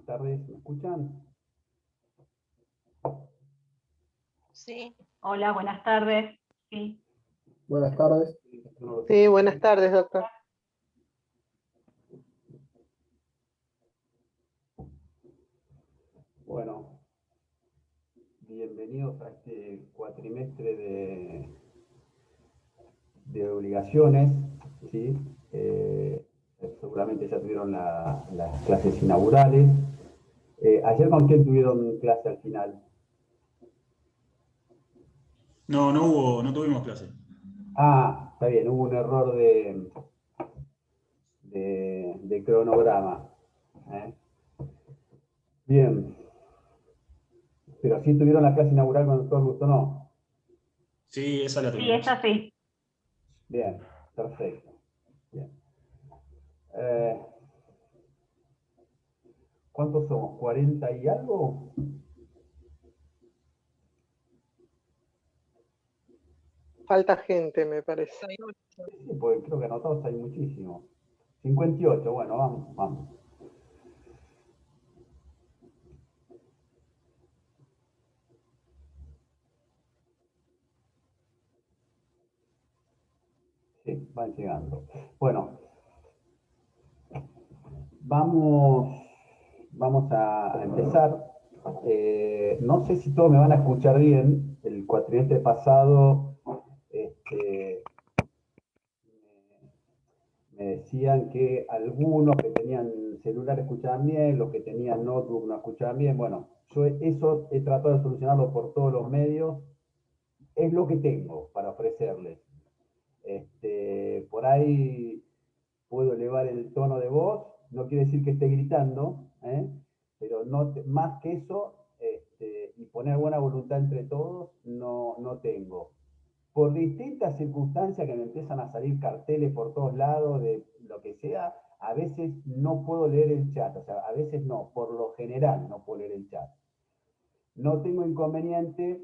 buenas tardes, ¿me escuchan? Sí. Hola, buenas tardes. Sí. Buenas tardes. Sí, buenas tardes, doctor. Bueno, bienvenidos a este cuatrimestre de obligaciones, ¿sí? Seguramente ya tuvieron las clases inaugurales. ¿Ayer con quién tuvieron clase al final? No tuvimos clase. Ah, está bien, hubo un error de cronograma. Bien. Pero sí tuvieron la clase inaugural con el doctor Augusto, ¿no? Sí, esa la Sí, tuvimos. esa sí. Bien, perfecto. Bien. ¿Cuántos somos? ¿40 y algo? Falta gente, me parece. Sí, porque creo que anotados hay muchísimos. 58, bueno, vamos. Sí, van llegando. Bueno, vamos a empezar. No sé si todos me van a escuchar bien. El cuatrimestre pasado me decían que algunos que tenían celular escuchaban bien, los que tenían notebook no escuchaban bien. Bueno, yo eso he tratado de solucionarlo por todos los medios. Es lo que tengo para ofrecerles. Por ahí puedo elevar el tono de voz, no quiere decir que esté gritando, pero más que eso, y poner buena voluntad entre todos, no tengo. Por distintas circunstancias que me empiezan a salir carteles por todos lados, de lo que sea, a veces no puedo leer el chat, o sea, a veces no, por lo general no puedo leer el chat. No tengo inconveniente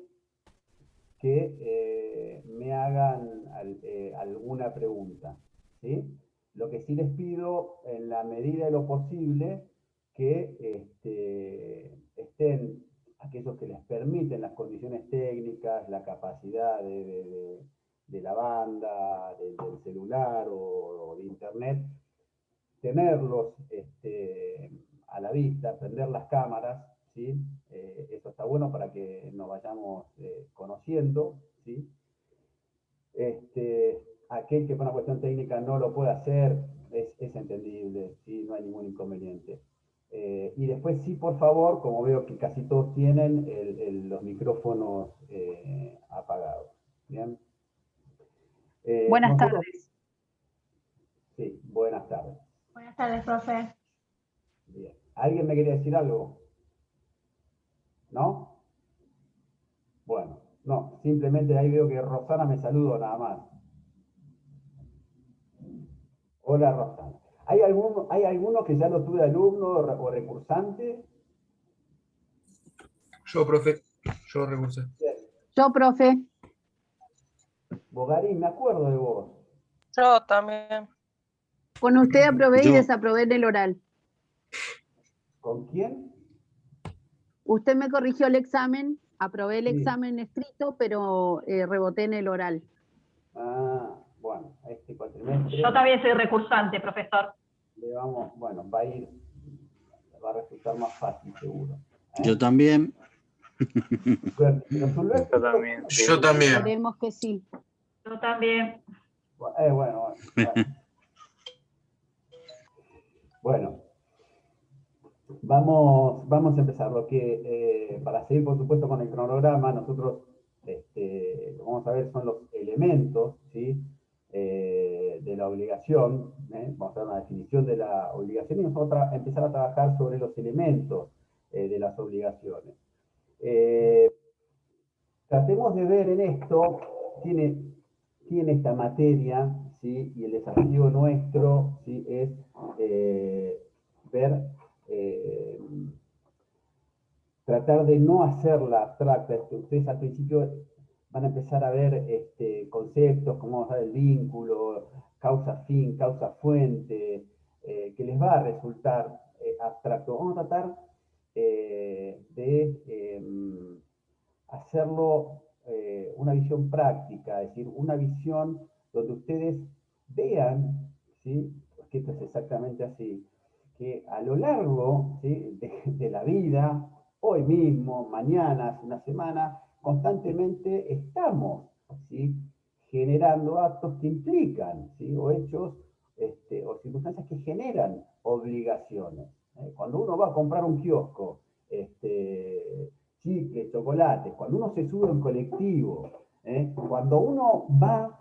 que me hagan alguna pregunta, ¿sí? Lo que sí les pido, en la medida de lo posible, que estén aquellos que les permiten las condiciones técnicas, la capacidad de la banda, del celular o de internet, tenerlos a la vista, prender las cámaras, ¿sí? Eso está bueno para que nos vayamos conociendo, ¿sí? Aquel que por una cuestión técnica no lo puede hacer, es entendible, ¿sí? No hay ningún inconveniente. Y después sí, por favor, como veo que casi todos tienen los micrófonos apagados. ¿Bien? Buenas tardes. Sí, buenas tardes. Buenas tardes, profe. Bien. ¿Alguien me quería decir algo? ¿No? Bueno, no, simplemente ahí veo que Rosana me saludó nada más. Hola, Rosana. ¿Hay alguno que ya lo tuve alumno o recursante? Yo, profe, yo recursé. Bien. Yo, profe. Bogarín, me acuerdo de vos. Yo también. Con usted aprobé y Yo. desaprobé en el oral. ¿Con quién? Usted me corrigió el examen, aprobé el Sí. examen escrito, pero reboté en el oral. Ah, bueno, este cuatrimestre. Yo también soy recursante, profesor. Le vamos, bueno, va a resultar más fácil seguro. Yo también. Pero Zulbeck, Yo también. Yo también. Esperemos que sí. Yo también. bueno. Bueno, vamos a empezar. Para seguir, por supuesto, con el cronograma, nosotros lo que vamos a ver son los elementos, ¿sí? De la obligación. Vamos a ver una definición de la obligación y vamos a empezar a trabajar sobre los elementos de las obligaciones. Tratemos de ver en esto, tiene esta materia, ¿sí? Y el desafío nuestro, ¿sí? Es ver, tratar de no hacerla abstracta. Ustedes al principio van a empezar a ver conceptos como vamos a ver el vínculo, causa-fin, causa-fuente, que les va a resultar abstracto. Vamos a tratar hacerlo una visión práctica, es decir, una visión donde ustedes vean, ¿sí? Porque esto es exactamente así, que a lo largo, ¿sí? de la vida, hoy mismo, mañana, hace una semana, constantemente estamos, ¿sí? generando actos que implican, ¿sí? o hechos o circunstancias que generan obligaciones. Cuando uno va a comprar un kiosco, chicles, chocolates, cuando uno se sube a un colectivo, cuando uno va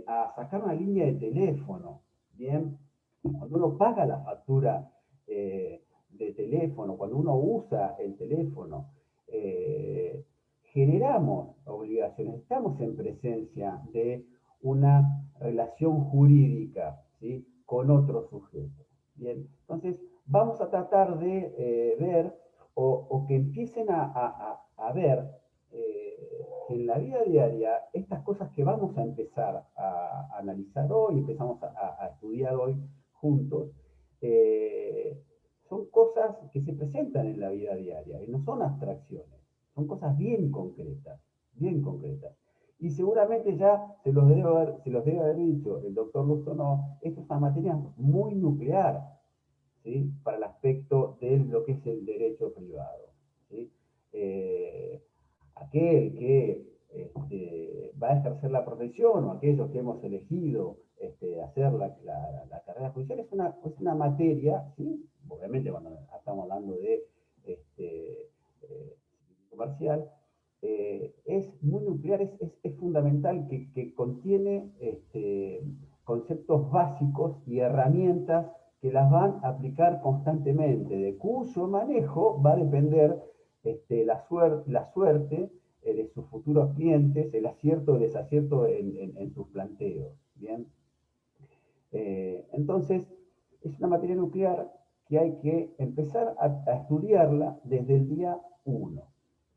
a sacar una línea de teléfono, ¿bien? Cuando uno paga la factura de teléfono, cuando uno usa el teléfono, generamos obligaciones, estamos en presencia de una relación jurídica, ¿sí? con otro sujeto. Bien, entonces vamos a tratar de ver o que empiecen a ver que en la vida diaria estas cosas que vamos a empezar a analizar hoy, empezamos a estudiar hoy juntos, son cosas que se presentan en la vida diaria y no son abstracciones, son cosas bien concretas, bien concretas. Y seguramente ya se los debe haber dicho el doctor Lustó, esto es una materia muy nuclear, ¿sí? para el aspecto de lo que es el derecho privado. ¿Sí? Aquel que va a ejercer la profesión o aquellos que hemos elegido hacer la carrera judicial es una materia, ¿sí? obviamente cuando estamos hablando de comercial, es muy nuclear, es fundamental que contiene conceptos básicos y herramientas que las van a aplicar constantemente, de cuyo manejo va a depender la suerte de sus futuros clientes, el acierto o desacierto en sus planteos. ¿Bien? Entonces, es una materia nuclear que hay que empezar a estudiarla desde el día 1.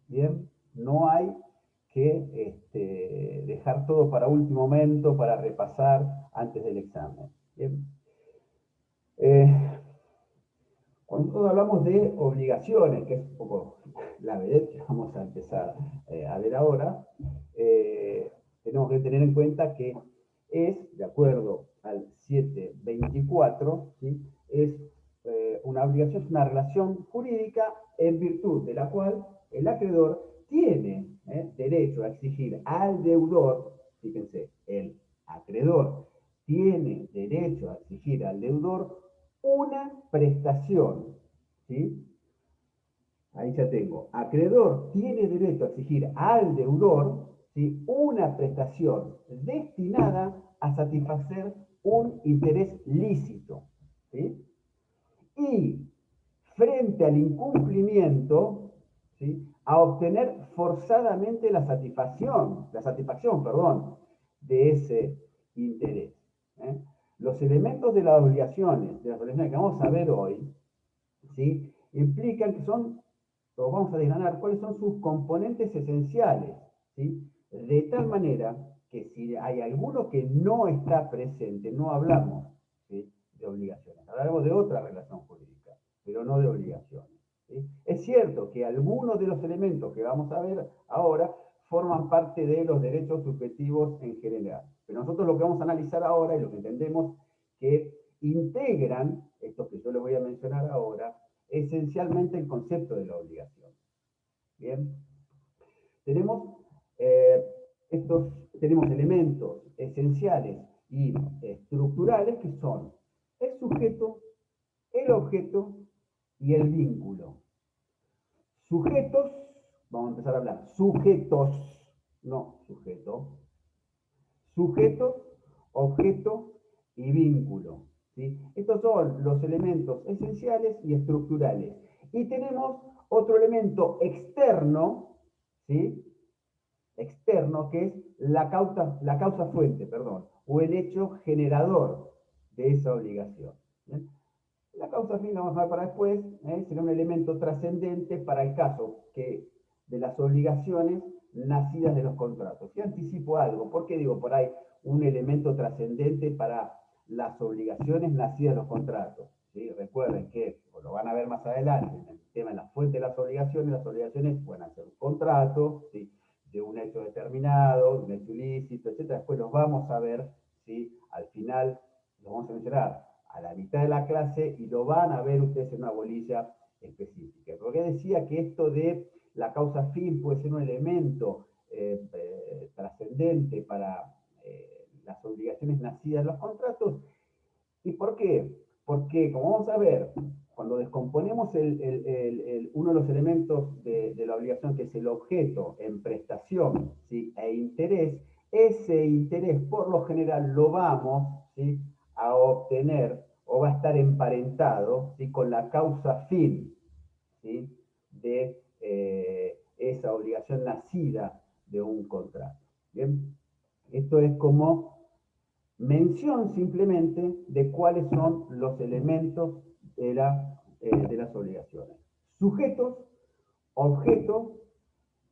¿Bien? No hay que dejar todo para último momento, para repasar antes del examen. ¿Bien? Cuando nosotros hablamos de obligaciones, que es un poco la vedette que vamos a empezar a ver ahora, tenemos que tener en cuenta que es, de acuerdo al 724, ¿sí? es una obligación, es una relación jurídica en virtud de la cual el acreedor tiene derecho a exigir al deudor, fíjense, el acreedor tiene derecho a exigir al deudor una prestación, ¿sí? Ahí ya tengo, acreedor tiene derecho a exigir al deudor, ¿sí? una prestación destinada a satisfacer un interés lícito, ¿sí? Y frente al incumplimiento, ¿sí? a obtener forzadamente la satisfacción, de ese interés. Los elementos de las obligaciones que vamos a ver hoy, ¿sí? implican que vamos a desgranar cuáles son sus componentes esenciales, ¿sí? de tal manera que si hay alguno que no está presente, no hablamos, ¿sí? de obligaciones, hablaremos de otra relación jurídica, pero no de obligaciones. ¿Sí? Es cierto que algunos de los elementos que vamos a ver ahora forman parte de los derechos subjetivos en general. Pero nosotros lo que vamos a analizar ahora y lo que entendemos que integran, estos que yo les voy a mencionar ahora, esencialmente el concepto de la obligación. Bien, tenemos elementos esenciales y estructurales que son el sujeto, el objeto y el vínculo. Sujetos, vamos a empezar a hablar, sujetos, no sujeto, sujeto, objeto y vínculo. ¿Sí? Estos son los elementos esenciales y estructurales. Y tenemos otro elemento externo, ¿sí? Externo, que es la causa fuente, perdón, o el hecho generador de esa obligación. ¿Bien? La causa fin la vamos a ver para después, será un elemento trascendente para el caso de las obligaciones nacidas de los contratos. Si anticipo algo, ¿por qué digo por ahí un elemento trascendente para las obligaciones nacidas de los contratos? ¿sí? Recuerden que, lo van a ver más adelante, en el tema de la fuente de las obligaciones pueden ser un contrato, ¿sí? De un hecho determinado, de un hecho ilícito, etc. Después los vamos a ver, ¿sí? Al final, los vamos a mencionar a la mitad de la clase y lo van a ver ustedes en una bolilla específica. Porque decía que esto de la causa fin puede ser un elemento trascendente para las obligaciones nacidas en los contratos. ¿Y por qué? Porque, como vamos a ver, cuando descomponemos uno de los elementos de la obligación, que es el objeto en prestación, ¿sí? E interés, ese interés por lo general lo vamos, ¿sí? A obtener o va a estar emparentado, ¿sí? Con la causa fin, ¿sí? De esa obligación nacida de un contrato. ¿Bien? Esto es como mención simplemente de cuáles son los elementos de las obligaciones. Sujetos, objeto,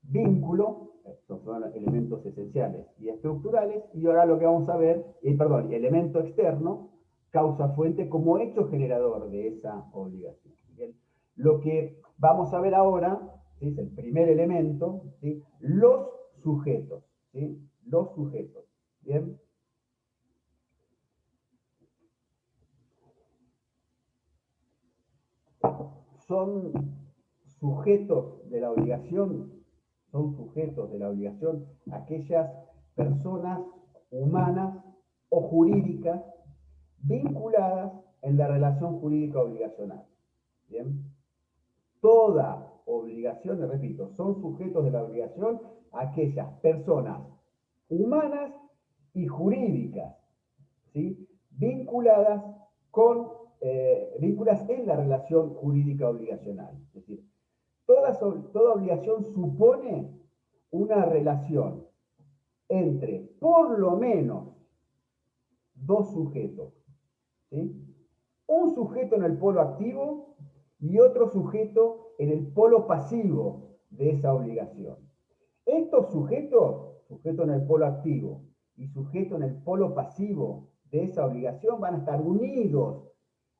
vínculo, estos son los elementos esenciales y estructurales, y ahora lo que vamos a ver, elemento externo, causa-fuente como hecho generador de esa obligación. ¿Bien? Lo que vamos a ver ahora, ¿sí? Es el primer elemento, ¿sí? Los sujetos, ¿sí? Los sujetos. ¿Bien? Son sujetos de la obligación, aquellas personas humanas o jurídicas vinculadas en la relación jurídica obligacional. ¿Bien? Toda obligación, les repito, son sujetos de la obligación aquellas personas humanas y jurídicas, ¿sí? Vinculadas en la relación jurídica obligacional. Es decir, toda obligación supone una relación entre por lo menos dos sujetos, ¿sí? Un sujeto en el polo activo y otro sujeto en el polo pasivo de esa obligación. Estos sujetos, sujeto en el polo activo y sujeto en el polo pasivo de esa obligación, van a estar unidos,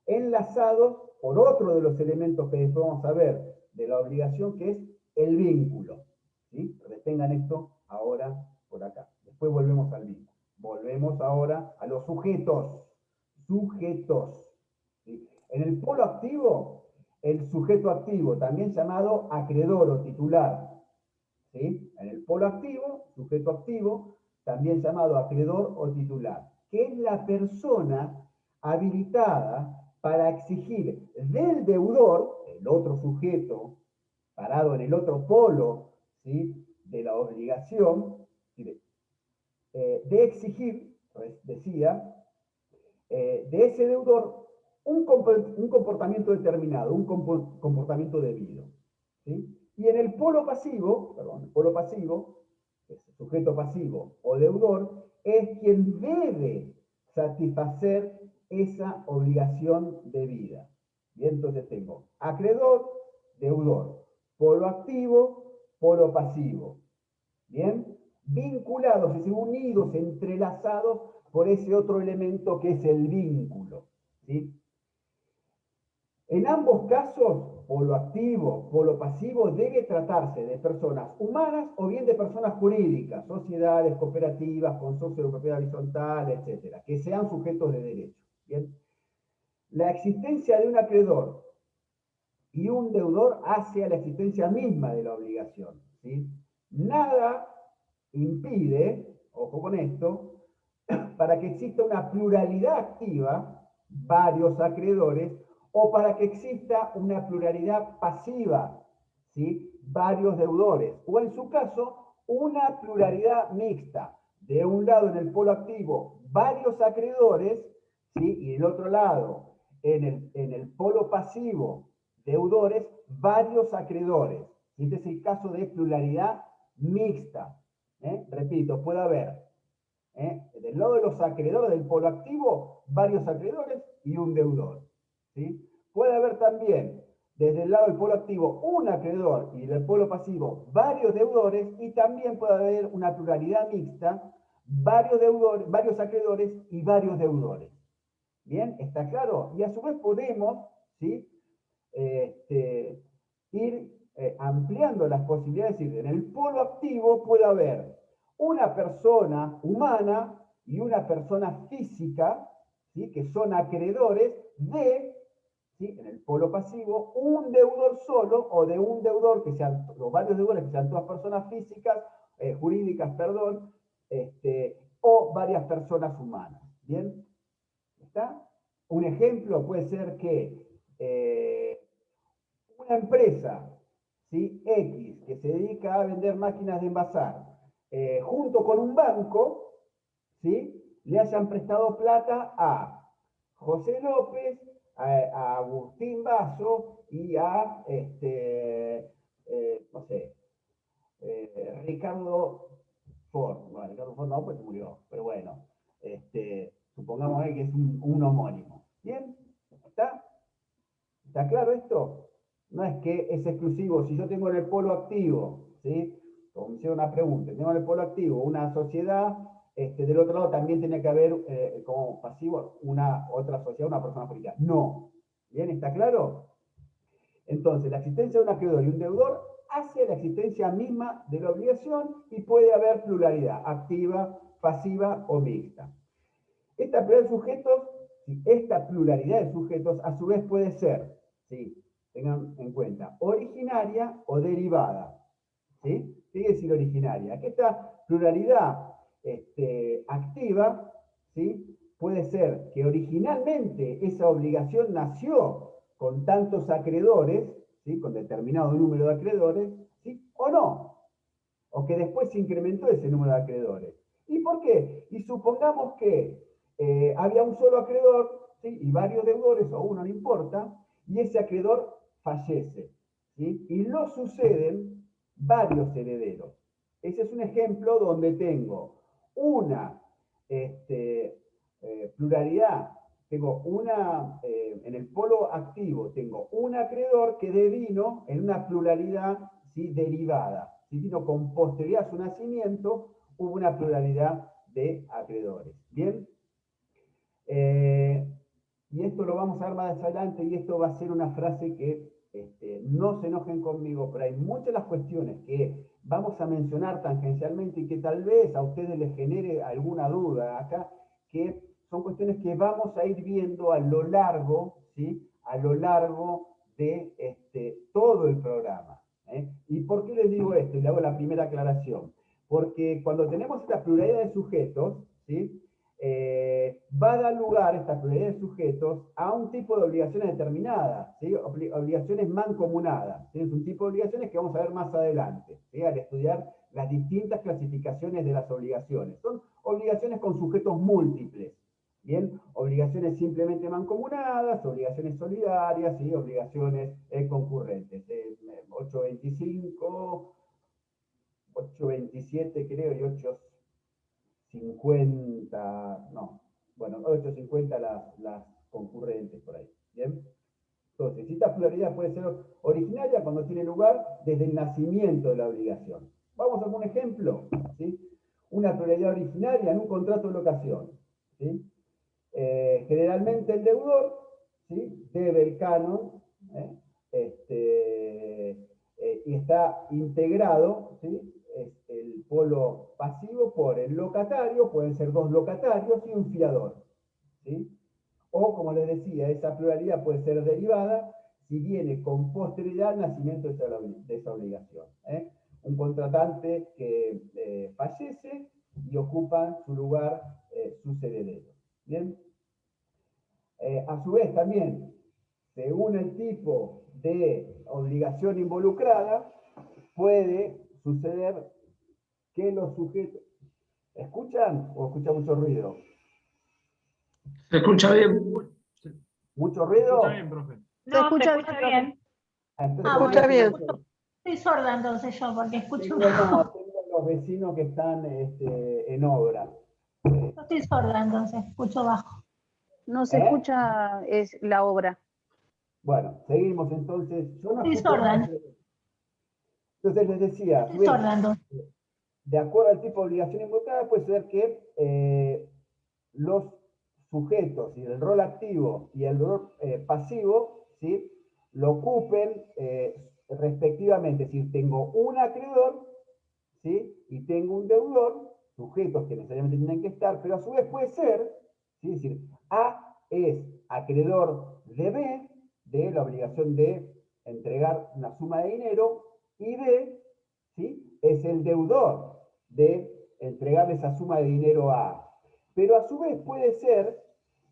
enlazados por otro de los elementos que después vamos a ver de la obligación, que es el vínculo. ¿Sí? Retengan esto ahora por acá. Después volvemos al vínculo. Volvemos ahora a los sujetos. Sujetos. ¿Sí? En el polo activo, el sujeto activo, también llamado acreedor o titular. ¿Sí? En el polo activo, sujeto activo, también llamado acreedor o titular, que es la persona habilitada para exigir del deudor, el otro sujeto, parado en el otro polo, ¿sí? De la obligación, de exigir, pues, decía, de ese deudor un comportamiento determinado, un comportamiento debido. ¿Sí? Y en el polo pasivo, el sujeto pasivo o deudor, es quien debe satisfacer esa obligación debida. Bien, entonces tengo acreedor, deudor, polo activo, polo pasivo. Bien, vinculados, es decir, unidos, entrelazados por ese otro elemento que es el vínculo. ¿Sí? En ambos casos, polo activo, polo pasivo, debe tratarse de personas humanas o bien de personas jurídicas, sociedades, cooperativas, consorcios de propiedad horizontal, etcétera, que sean sujetos de derecho. ¿Bien? La existencia de un acreedor y un deudor hace a la existencia misma de la obligación. ¿Sí? Nada impide, ojo con esto, para que exista una pluralidad activa, varios acreedores, o para que exista una pluralidad pasiva, ¿sí? Varios deudores, o en su caso, una pluralidad mixta. De un lado, en el polo activo, varios acreedores, ¿sí? Y del otro lado, en el polo pasivo, deudores, varios acreedores. Este es el caso de pluralidad mixta. Repito, puede haber del lado de los acreedores del polo activo, varios acreedores y un deudor. ¿Sí? Puede haber también, desde el lado del polo activo, un acreedor y del polo pasivo, varios deudores, y también puede haber una pluralidad mixta, varios acreedores y varios deudores. ¿Bien? ¿Está claro? Y a su vez podemos, ¿sí? Ir ampliando las posibilidades. Es decir, en el polo activo puede haber una persona humana y una persona física, ¿sí? Que son acreedores de, ¿sí? En el polo pasivo, un deudor solo o de un deudor que sean, o varios deudores que sean todas personas físicas, jurídicas, perdón, o varias personas humanas. ¿Bien? ¿Está? Un ejemplo puede ser que una empresa, ¿sí? X, que se dedica a vender máquinas de envasar, junto con un banco, ¿sí? Le hayan prestado plata a José López, a Agustín Basso y a, no sé, Ricardo Ford. Bueno, Ricardo Ford no, pues murió, pero bueno, supongamos que es un homónimo. ¿Bien? ¿Está? ¿Está claro esto? No es que es exclusivo. Si yo tengo en el polo activo, ¿sí? Como me hicieron una pregunta, tengo en el polo activo una sociedad, del otro lado también tiene que haber como pasivo una otra sociedad, una persona jurídica. No. ¿Bien? ¿Está claro? Entonces, la existencia de un acreedor y un deudor hace la existencia misma de la obligación y puede haber pluralidad, activa, pasiva o mixta. Esta pluralidad de sujetos a su vez puede ser, ¿sí? Tengan en cuenta, originaria o derivada. ¿Sí? ¿Qué quiere decir originaria? Que esta pluralidad activa, ¿sí? Puede ser que originalmente esa obligación nació con tantos acreedores, ¿sí? Con determinado número de acreedores, ¿sí? O no, o que después se incrementó ese número de acreedores. ¿Y por qué? Y supongamos que había un solo acreedor, ¿sí? Y varios deudores, o uno, no importa, y ese acreedor fallece, ¿sí? Y lo suceden varios herederos. Ese es un ejemplo donde tengo una pluralidad, tengo una, en el polo activo, tengo un acreedor que devino en una pluralidad, ¿sí? Derivada. Si vino con posterioridad a su nacimiento, hubo una pluralidad de acreedores. ¿Bien? Y esto lo vamos a ver más adelante, y esto va a ser una frase que no se enojen conmigo, pero hay muchas de las cuestiones que vamos a mencionar tangencialmente y que tal vez a ustedes les genere alguna duda acá, que son cuestiones que vamos a ir viendo a lo largo, ¿sí? A lo largo de todo el programa. ¿Y por qué les digo esto? Y le hago la primera aclaración. Porque cuando tenemos esta pluralidad de sujetos, ¿sí? Va a dar lugar, esta pluralidad de sujetos, a un tipo de obligaciones determinadas, ¿sí? Obligaciones mancomunadas. ¿Sí? Es un tipo de obligaciones que vamos a ver más adelante, ¿sí? Al estudiar las distintas clasificaciones de las obligaciones. Son obligaciones con sujetos múltiples. Bien, obligaciones simplemente mancomunadas, obligaciones solidarias y obligaciones concurrentes. 825, 827 creo y 850, no, bueno, 850 las concurrentes por ahí. Bien, entonces, esta pluralidad puede ser originaria cuando tiene lugar desde el nacimiento de la obligación. Vamos a un ejemplo, ¿sí? Una pluralidad originaria en un contrato de locación, ¿sí? Generalmente el deudor, ¿sí? Debe el canon, y está integrado, ¿sí? Es el polo pasivo por el locatario, pueden ser dos locatarios y un fiador, ¿sí? O, como les decía, esa pluralidad puede ser derivada si viene con posterioridad al nacimiento de esa obligación. Un contratante que fallece y ocupan su lugar sus herederos. ¿Bien? A su vez también, según el tipo de obligación involucrada, puede suceder que los sujetos... ¿Escuchan o escuchan mucho ruido? ¿Se escucha bien? ¿Mucho ruido? Está bien, profe. No, escucha se escucha bien. Entonces, Escucha bien. Estoy sorda entonces yo, porque escucho tengo, bajo. no, tengo los vecinos que están en obra. Yo estoy sorda entonces, escucho bajo. No se ¿Eh? escucha es la obra. Bueno, seguimos entonces. Yo no Estoy escucho sorda. nada. Entonces les decía, Estoy sorda entonces. de acuerdo al tipo de obligación involucrada, puede ser que los sujetos y el rol activo y el rol pasivo, ¿sí? Lo ocupen respectivamente. Es decir, tengo un acreedor, ¿sí? Y tengo un deudor, sujetos que necesariamente tienen que estar, pero a su vez puede ser, ¿sí? Es decir, A es acreedor de B, de la obligación de entregar una suma de dinero, y B, ¿sí? Es el deudor de entregarle esa suma de dinero a A. Pero a su vez puede ser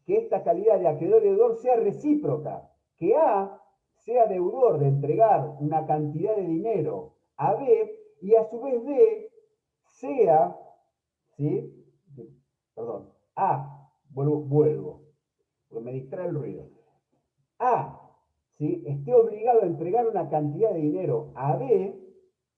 que esta calidad de acreedor y deudor sea recíproca, que A sea deudor de entregar una cantidad de dinero a B y a su vez B sea, ¿sí? Perdón, A, vuelvo, porque me distrae el ruido. A, ¿sí? Esté obligado a entregar una cantidad de dinero a B,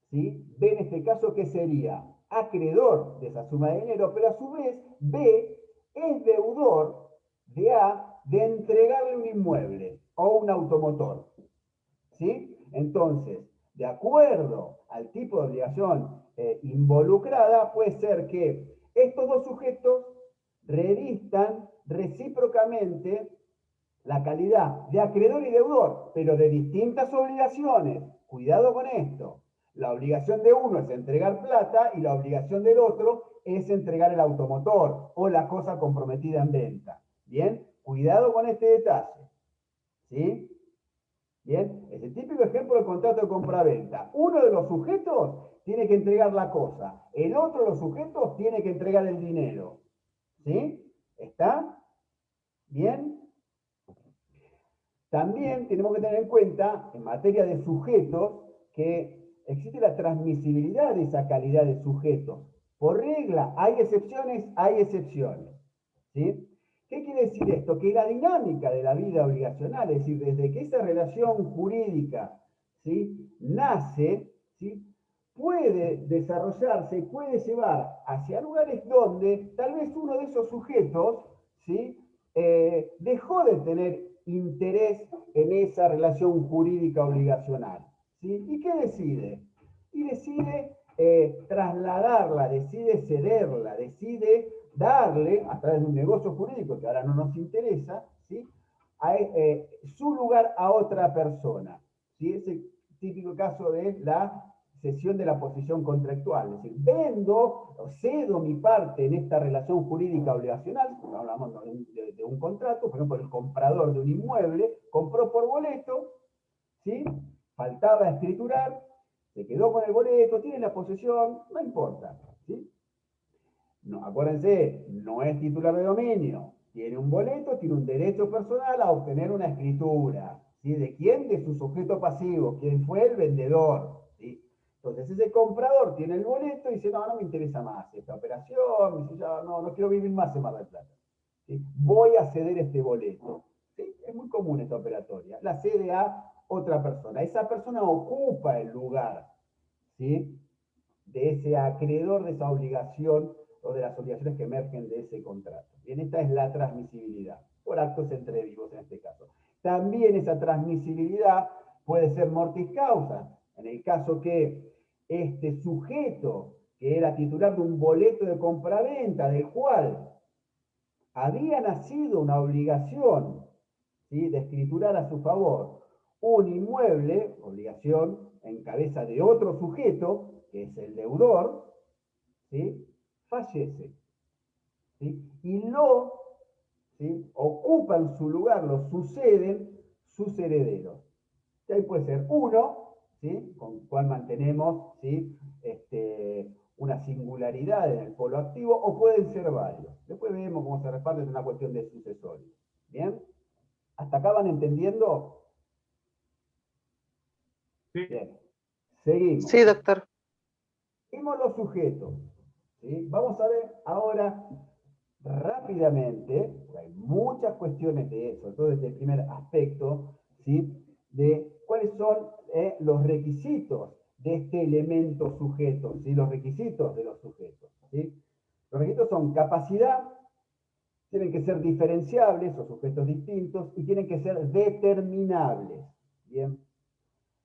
¿sí? B en este caso, ¿qué sería? Acreedor de esa suma de dinero, pero a su vez B es deudor de A de entregarle un inmueble o un automotor. ¿Sí? Entonces, de acuerdo al tipo de obligación involucrada, puede ser que estos dos sujetos revistan recíprocamente la calidad de acreedor y deudor, pero de distintas obligaciones. Cuidado con esto. La obligación de uno es entregar plata y la obligación del otro es entregar el automotor o la cosa comprometida en venta. ¿Bien? Cuidado con este detalle. ¿Sí? Bien, es el típico ejemplo del contrato de compra-venta. Uno de los sujetos tiene que entregar la cosa, el otro de los sujetos tiene que entregar el dinero. ¿Sí? ¿Está? Bien. También tenemos que tener en cuenta, en materia de sujetos, que existe la transmisibilidad de esa calidad de sujetos. Por regla, hay excepciones, hay excepciones. ¿Sí? ¿Qué quiere decir esto? Que la dinámica de la vida obligacional, es decir, desde que esa relación jurídica, ¿sí?, nace, ¿sí?, puede desarrollarse, puede llevar hacia lugares donde tal vez uno de esos sujetos, ¿sí?, dejó de tener interés en esa relación jurídica obligacional. ¿Sí? ¿Y qué decide? Y decide trasladarla, decide cederla, decide darle, a través de un negocio jurídico que ahora no nos interesa, ¿sí?, su lugar a otra persona. ¿Sí? Ese típico caso de la cesión de la posición contractual. Es decir, vendo, cedo mi parte en esta relación jurídica obligacional, hablamos de un contrato, por ejemplo, el comprador de un inmueble compró por boleto, ¿sí?, faltaba escriturar, se quedó con el boleto, tiene la posesión, no importa. ¿Sí? No, acuérdense, no es titular de dominio. Tiene un boleto, tiene un derecho personal a obtener una escritura. ¿Sí? ¿De quién? De su sujeto pasivo. ¿Quién fue? El vendedor. ¿Sí? Entonces ese comprador tiene el boleto y dice, no, no me interesa más esta operación, dice, no quiero vivir más en Mar del Plata. ¿Sí? Voy a ceder este boleto. ¿Sí? Es muy común esta operatoria. La cede a otra persona. Esa persona ocupa el lugar, ¿sí?, de ese acreedor de esa obligación o de las obligaciones que emergen de ese contrato. Bien, esta es la transmisibilidad, por actos entre vivos en este caso. También esa transmisibilidad puede ser mortis causa, en el caso que este sujeto, que era titular de un boleto de compraventa, del cual había nacido una obligación, ¿sí?, de escriturar a su favor un inmueble, obligación en cabeza de otro sujeto, que es el deudor, ¿sí?, fallece. ¿Sí? Y ¿sí?, ocupan su lugar, lo suceden sus herederos. Y ahí puede ser uno, ¿sí?, con el cual mantenemos, ¿sí?, una singularidad en el polo activo, o pueden ser varios. Después vemos cómo se reparten, es una cuestión de sucesorios. ¿Bien? ¿Hasta acá van entendiendo? Sí. Bien. Seguimos. Sí, doctor. Vimos los sujetos. ¿Sí? Vamos a ver ahora rápidamente, hay muchas cuestiones de eso, todo desde el primer aspecto, ¿sí?, de cuáles son los requisitos de este elemento sujeto, ¿sí?, los requisitos de los sujetos. ¿Sí? Los requisitos son capacidad, tienen que ser diferenciables o sujetos distintos y tienen que ser determinables. Bien.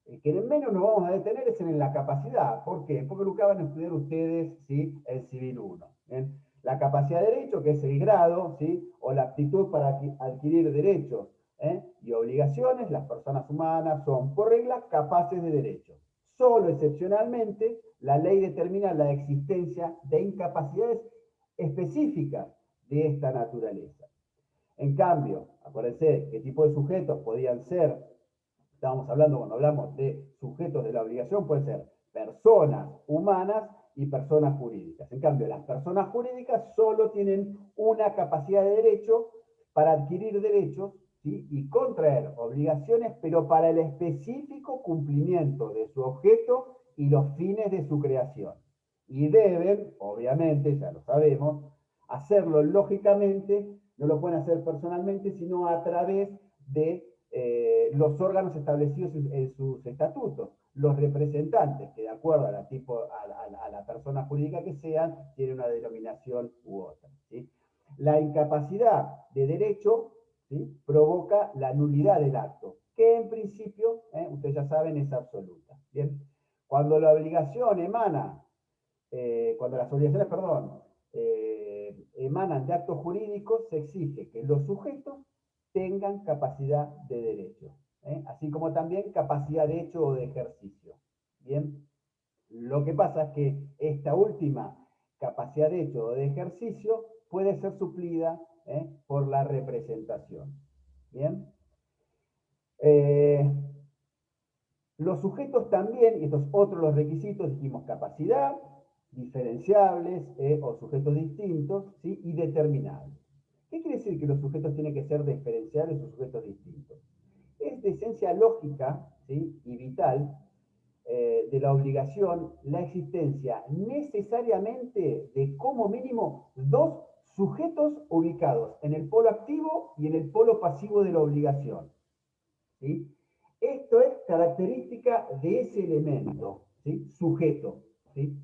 El que menos nos vamos a detener es en la capacidad. ¿Por qué? Porque lo que van a estudiar ustedes, ¿sí?, el Civil 1. ¿Bien? La capacidad de derecho, que es el grado, ¿sí? O la aptitud para adquirir derechos y obligaciones, las personas humanas son, por regla, capaces de derechos. Solo excepcionalmente, la ley determina la existencia de incapacidades específicas de esta naturaleza. En cambio, acuérdense qué tipo de sujetos podían ser, estábamos hablando cuando hablamos de sujetos de la obligación, pueden ser personas humanas y personas jurídicas. En cambio, las personas jurídicas solo tienen una capacidad de derecho para adquirir derechos, ¿sí? Y contraer obligaciones, pero para el específico cumplimiento de su objeto y los fines de su creación. Y deben, obviamente, ya lo sabemos, hacerlo lógicamente, no lo pueden hacer personalmente, sino a través de los órganos establecidos en sus estatutos. Los representantes, que de acuerdo a la persona jurídica que sean, tienen una denominación u otra, ¿sí? La incapacidad de derecho, ¿sí? Provoca la nulidad del acto, que en principio, ustedes ya saben, es absoluta. ¿Bien? Cuando la obligación emana, cuando las obligaciones, perdón, emanan de actos jurídicos, se exige que los sujetos tengan capacidad de derecho, así como también capacidad de hecho o de ejercicio. Bien, lo que pasa es que esta última capacidad de hecho o de ejercicio puede ser suplida por la representación. Bien, los sujetos también, y estos otros los requisitos, dijimos capacidad, diferenciables o sujetos distintos, ¿sí? Y determinables. ¿Qué quiere decir que los sujetos tienen que ser diferenciables o sujetos distintos? Es de esencia lógica, ¿sí? Y vital de la obligación la existencia necesariamente de como mínimo dos sujetos ubicados en el polo activo y en el polo pasivo de la obligación, ¿sí? Esto es característica de ese elemento, ¿sí? Sujeto, ¿sí?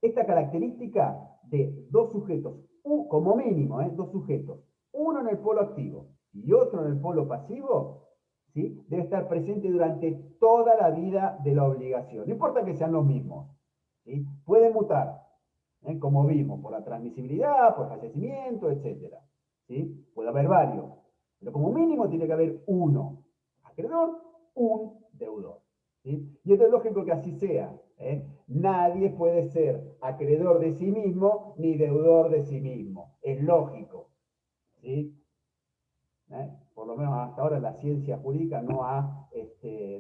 Esta característica de dos sujetos, como mínimo, dos sujetos, uno en el polo activo y otro en el polo pasivo, ¿sí? Debe estar presente durante toda la vida de la obligación. No importa que sean los mismos, ¿sí? Pueden mutar, como vimos, por la transmisibilidad, por fallecimiento, etc. ¿Sí? Puede haber varios, pero como mínimo tiene que haber uno acreedor, un deudor. ¿Sí? Y esto es lógico que así sea. Nadie puede ser acreedor de sí mismo ni deudor de sí mismo. Es lógico. ¿Sí? Por lo menos hasta ahora la ciencia jurídica no ha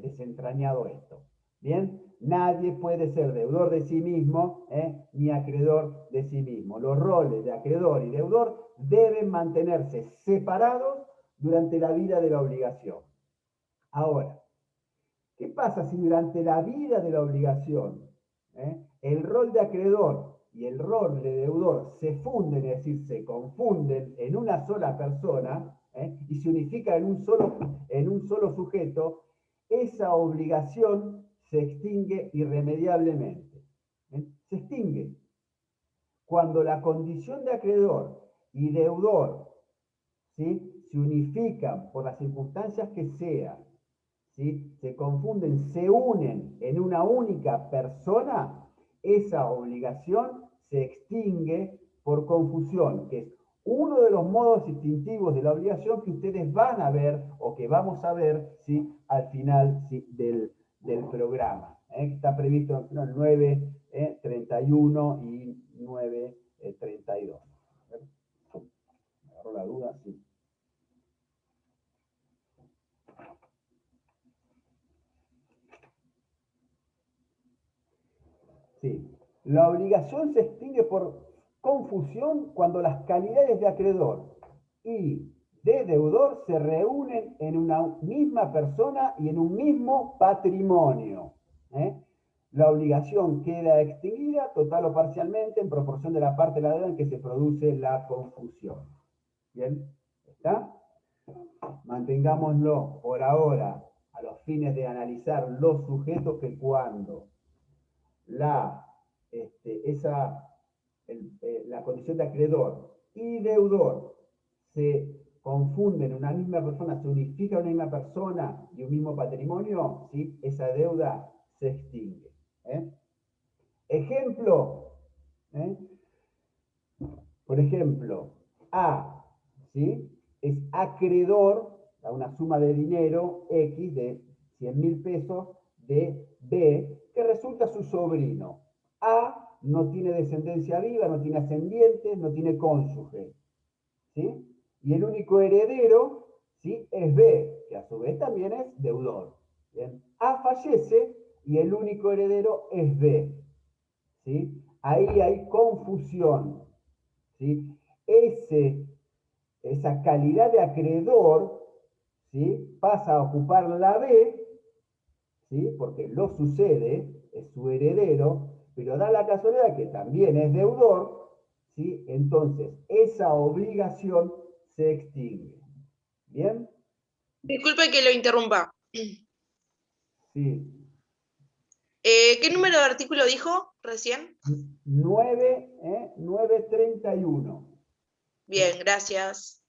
desentrañado esto. ¿Bien? Nadie puede ser deudor de sí mismo ni acreedor de sí mismo. Los roles de acreedor y deudor deben mantenerse separados durante la vida de la obligación. Ahora, ¿qué pasa si durante la vida de la obligación el rol de acreedor y el rol de deudor se funden, es decir, se confunden en una sola persona y se unifican en un solo sujeto? Esa obligación se extingue irremediablemente. Se extingue cuando la condición de acreedor y deudor, ¿sí?, se unifican por las circunstancias que sean, ¿sí?, se confunden, se unen en una única persona. Esa obligación se extingue por confusión, que es uno de los modos distintivos de la obligación que ustedes van a ver o que vamos a ver, ¿sí?, al final, ¿sí?, del programa, que está previsto en el 9.31 y 9.32. Me agarró la duda, sí. Sí. La obligación se extingue por confusión cuando las calidades de acreedor y de deudor se reúnen en una misma persona y en un mismo patrimonio. La obligación queda extinguida total o parcialmente en proporción de la parte de la deuda en que se produce la confusión. ¿Bien? ¿Está? Mantengámoslo por ahora a los fines de analizar los sujetos, que cuando la condición de acreedor y deudor se confunden en una misma persona, se unifica en una misma persona y un mismo patrimonio, ¿sí?, esa deuda se extingue. Ejemplo, Por ejemplo, A, ¿sí? Es acreedor a una suma de dinero X de 100.000 pesos de B, que resulta su sobrino. A no tiene descendencia viva, no tiene ascendientes, no tiene cónyuge, ¿sí? Y el único heredero, ¿sí? Es B, que a su vez también es deudor. ¿Bien? A fallece y el único heredero es B, ¿sí? Ahí hay confusión, ¿sí? Esa calidad de acreedor, ¿sí? Pasa a ocupar la B, ¿sí? Porque lo sucede, es su heredero, pero da la casualidad que también es deudor, ¿sí? Entonces esa obligación se extingue. ¿Bien? Disculpe que lo interrumpa. Sí. ¿Qué número de artículo dijo recién? 931. Bien, gracias.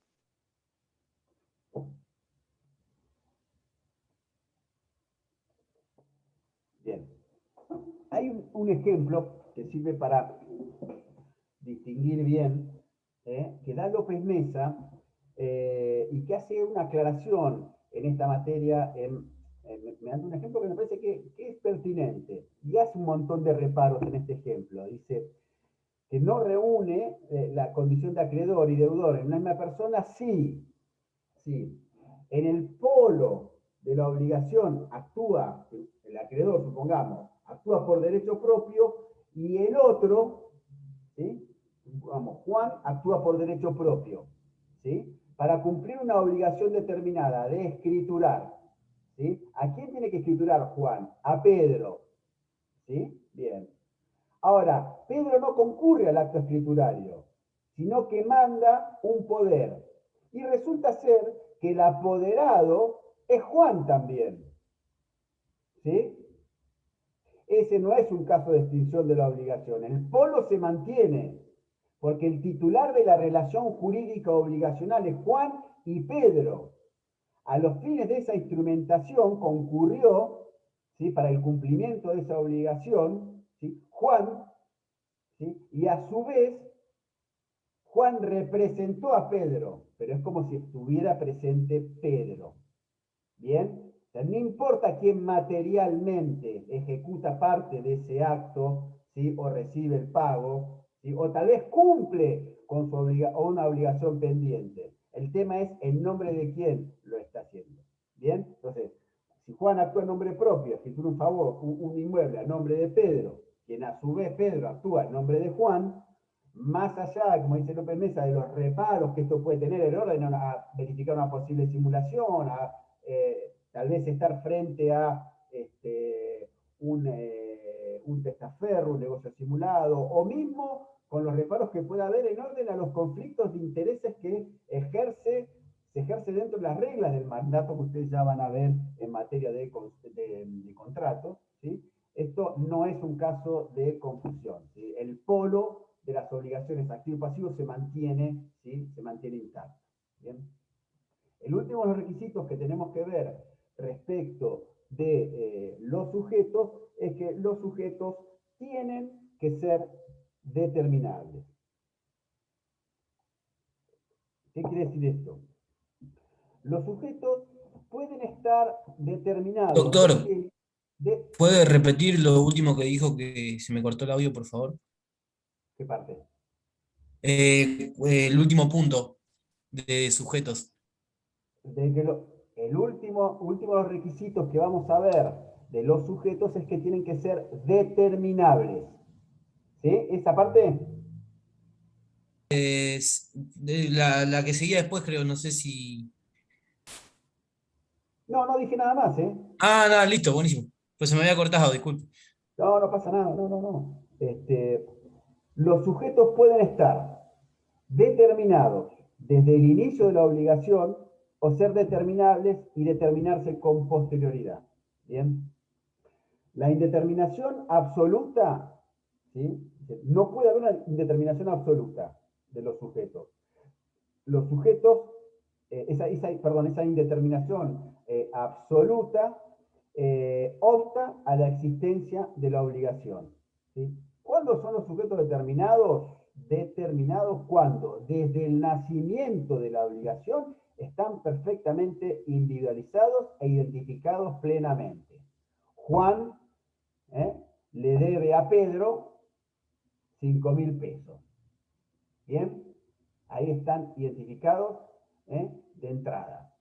Bien. Hay un ejemplo que sirve para distinguir bien, que da López Mesa, y que hace una aclaración en esta materia, me da un ejemplo que me parece que es pertinente, y hace un montón de reparos en este ejemplo. Dice que no reúne la condición de acreedor y deudor en una misma persona, sí. En el polo de la obligación actúa, el acreedor, supongamos, actúa por derecho propio, y el otro, ¿sí? Vamos, Juan actúa por derecho propio, ¿sí? Para cumplir una obligación determinada de escriturar, ¿sí? ¿A quién tiene que escriturar Juan? A Pedro, ¿sí? Bien. Ahora, Pedro no concurre al acto escriturario, sino que manda un poder. Y resulta ser que el apoderado es Juan también, ¿sí? Ese no es un caso de extinción de la obligación. El polo se mantiene, porque el titular de la relación jurídica obligacional es Juan y Pedro. A los fines de esa instrumentación concurrió, ¿sí? Para el cumplimiento de esa obligación, ¿sí? Juan, ¿sí? Y a su vez, Juan representó a Pedro, pero es como si estuviera presente Pedro. ¿Bien? O sea, no importa quién materialmente ejecuta parte de ese acto, ¿sí? O recibe el pago, ¿sí? O tal vez cumple con su una obligación pendiente. El tema es en nombre de quién lo está haciendo. ¿Bien? Entonces, si Juan actúa en nombre propio, escritura un favor, un inmueble a nombre de Pedro, quien a su vez Pedro actúa en nombre de Juan, más allá, como dice López Mesa, de los reparos que esto puede tener en orden a verificar una posible simulación, a tal vez estar frente a un testaferro, un negocio simulado, o mismo con los reparos que pueda haber en orden a los conflictos de intereses que se ejerce dentro de las reglas del mandato que ustedes ya van a ver en materia de contrato, ¿sí? Esto no es un caso de confusión, ¿sí? El polo de las obligaciones activo y pasivo se mantiene, ¿sí? Se mantiene intacto. ¿Bien? El último de los requisitos que tenemos que ver respecto de los sujetos es que los sujetos tienen que ser determinables. ¿Qué quiere decir esto? Los sujetos pueden estar determinados. Doctor, ¿puede repetir lo último que dijo, que se me cortó el audio, por favor? ¿Qué parte? El último punto de sujetos. De que el último de los requisitos que vamos a ver de los sujetos es que tienen que ser determinables. ¿Sí? ¿Esa parte? La que seguía después, creo, no sé si... No, no dije nada más, ¿eh? Ah, no, listo, buenísimo. Pues se me había cortado, disculpe. No, no pasa nada, no. Los sujetos pueden estar determinados desde el inicio de la obligación o ser determinables y determinarse con posterioridad. ¿Bien? La indeterminación absoluta, ¿sí? No puede haber una indeterminación absoluta de los sujetos. Los sujetos, esa indeterminación absoluta obsta a la existencia de la obligación, ¿sí? ¿Cuándo son los sujetos determinados? determinados cuando desde el nacimiento de la obligación están perfectamente individualizados e identificados plenamente. Juan le debe a Pedro 5.000 pesos. ¿Bien? Ahí están identificados de entrada,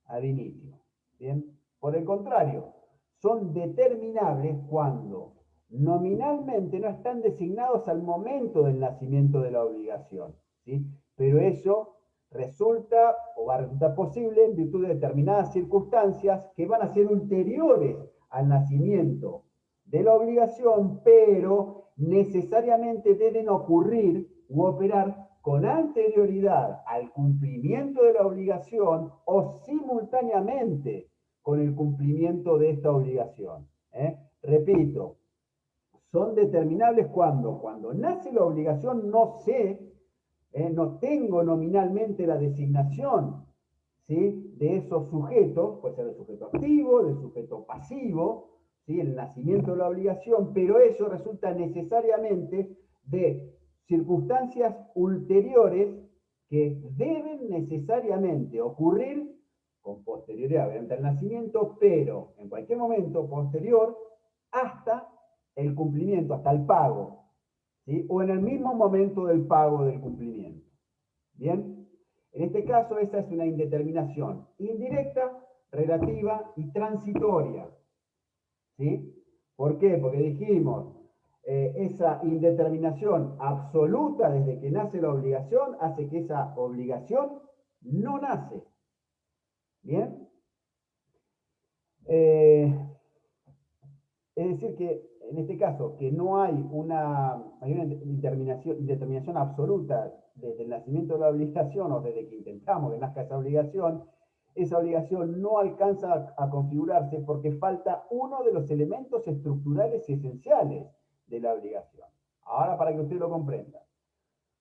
ad inicio. ¿Bien? Por el contrario, son determinables cuando nominalmente no están designados al momento del nacimiento de la obligación, ¿sí? Pero eso resulta o va a resultar posible en virtud de determinadas circunstancias que van a ser ulteriores al nacimiento de la obligación, pero necesariamente deben ocurrir u operar con anterioridad al cumplimiento de la obligación o simultáneamente con el cumplimiento de esta obligación. Repito, son determinables cuando nace la obligación no tengo nominalmente la designación, ¿sí?, de esos sujetos, puede ser del sujeto activo, del sujeto pasivo, ¿sí?, el nacimiento de la obligación, pero eso resulta necesariamente de circunstancias ulteriores que deben necesariamente ocurrir con posterioridad al nacimiento, pero en cualquier momento posterior hasta el cumplimiento, hasta el pago, ¿sí?, o en el mismo momento del pago del cumplimiento. ¿Bien? En este caso, esa es una indeterminación indirecta, relativa y transitoria. ¿Sí? ¿Por qué? Porque dijimos, esa indeterminación absoluta desde que nace la obligación hace que esa obligación no nace. ¿Bien? Es decir que, en este caso, que no hay una indeterminación absoluta desde el nacimiento de la obligación o desde que intentamos que nazca esa obligación no alcanza a configurarse porque falta uno de los elementos estructurales y esenciales de la obligación. Ahora, para que usted lo comprenda,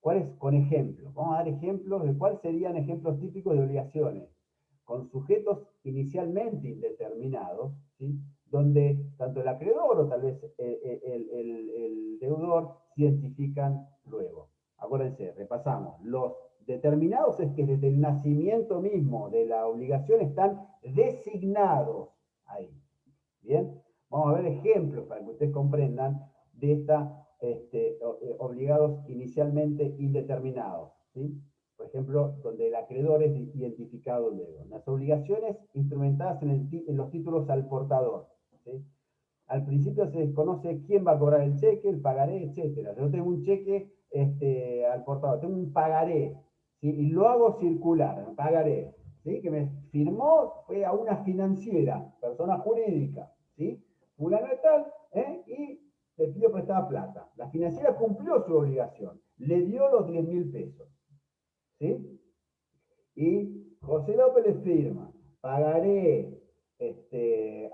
¿cuál es? Con ejemplos. Vamos a dar ejemplos de cuáles serían ejemplos típicos de obligaciones. Con sujetos inicialmente indeterminados, ¿sí?, donde tanto el acreedor o tal vez el deudor se identifican luego. Acuérdense, repasamos. Los determinados es que desde el nacimiento mismo de la obligación están designados ahí. ¿Bien? Vamos a ver ejemplos para que ustedes comprendan de esta obligados inicialmente indeterminados. ¿Sí? Por ejemplo, donde el acreedor es identificado luego. Las obligaciones instrumentadas en los títulos al portador. ¿Sí? Al principio se desconoce quién va a cobrar el cheque, el pagaré, etc. Yo tengo un cheque al portador, tengo un pagaré, ¿sí?, y lo hago circular, un pagaré, ¿sí?, que me firmó, fue a una financiera, persona jurídica, ¿sí?, fulano de tal, y le pidió prestada plata. La financiera cumplió su obligación, le dio los 10.000 pesos, ¿sí? Y José López le firma, pagaré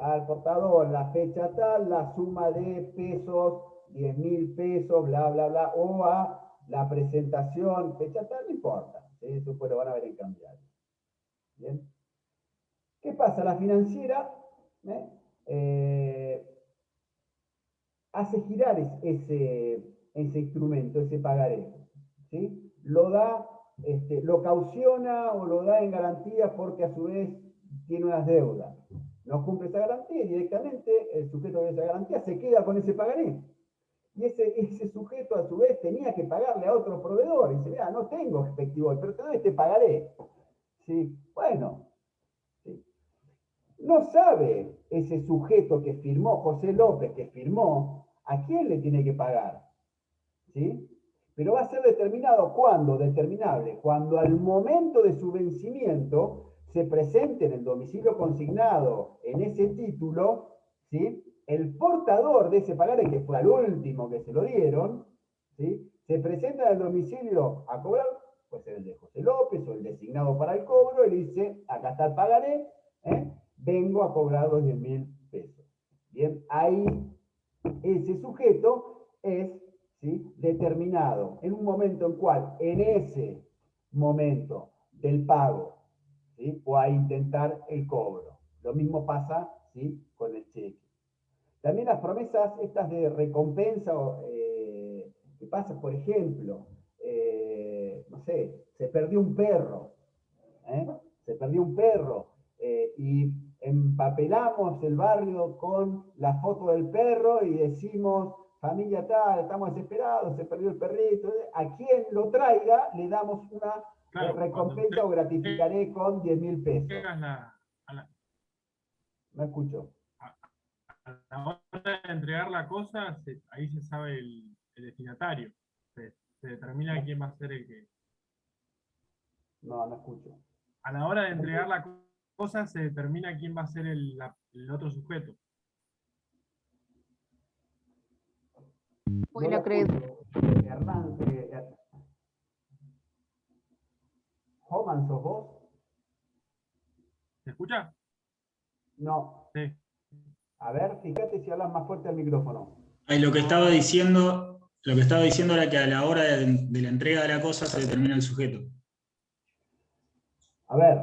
al portador la fecha tal, la suma de pesos, 10.000 pesos, bla, bla, bla, o a la presentación, fecha tal, no importa, ¿sí? Eso pues lo van a ver en cambiario. ¿Bien? ¿Qué pasa? La financiera hace girar ese instrumento, ese pagaré, ¿sí? Lo da, lo cauciona o lo da en garantía porque a su vez tiene unas deudas. No cumple esa garantía y directamente el sujeto de esa garantía se queda con ese pagaré. Y ese sujeto a su vez tenía que pagarle a otro proveedor. Y dice, mira, no tengo efectivo, pero te doy este pagaré. ¿Sí? Bueno, ¿sí? No sabe ese sujeto que firmó, José López, que firmó, a quién le tiene que pagar. ¿Sí? Pero va a ser determinado ¿cuándo? Determinable. Cuando al momento de su vencimiento se presente en el domicilio consignado en ese título, ¿sí?, el portador de ese pagaré, que fue al último que se lo dieron, ¿sí?, se presenta en el domicilio a cobrar, puede ser el de José López o el designado para el cobro, y dice, acá está el pagaré, vengo a cobrar los 10.000 pesos. Bien, ahí ese sujeto es, ¿sí?, determinado en un momento en cual, en ese momento del pago, ¿sí?, o a intentar el cobro. Lo mismo pasa, ¿sí?, con el cheque. También las promesas estas de recompensa ¿Qué pasa? Por ejemplo, no sé, se perdió un perro, se perdió un perro, y empapelamos el barrio con la foto del perro y decimos, familia tal, estamos desesperados, se perdió el perrito. A quien lo traiga le damos una recompensa o gratificaré con 10.000 pesos. No escucho. A la hora de entregar la cosa, ahí se sabe el destinatario. Se determina quién va a ser el que... No, no escucho. A la hora de entregar la cosa, se determina quién va a ser el otro sujeto. Fue la creencia. Hernán, Homan, ¿sos vos? ¿Se escucha? No. Sí. A ver, fíjate si hablas más fuerte al micrófono. Ahí lo que estaba diciendo era que a la hora de la entrega de la cosa se determina el sujeto. A ver,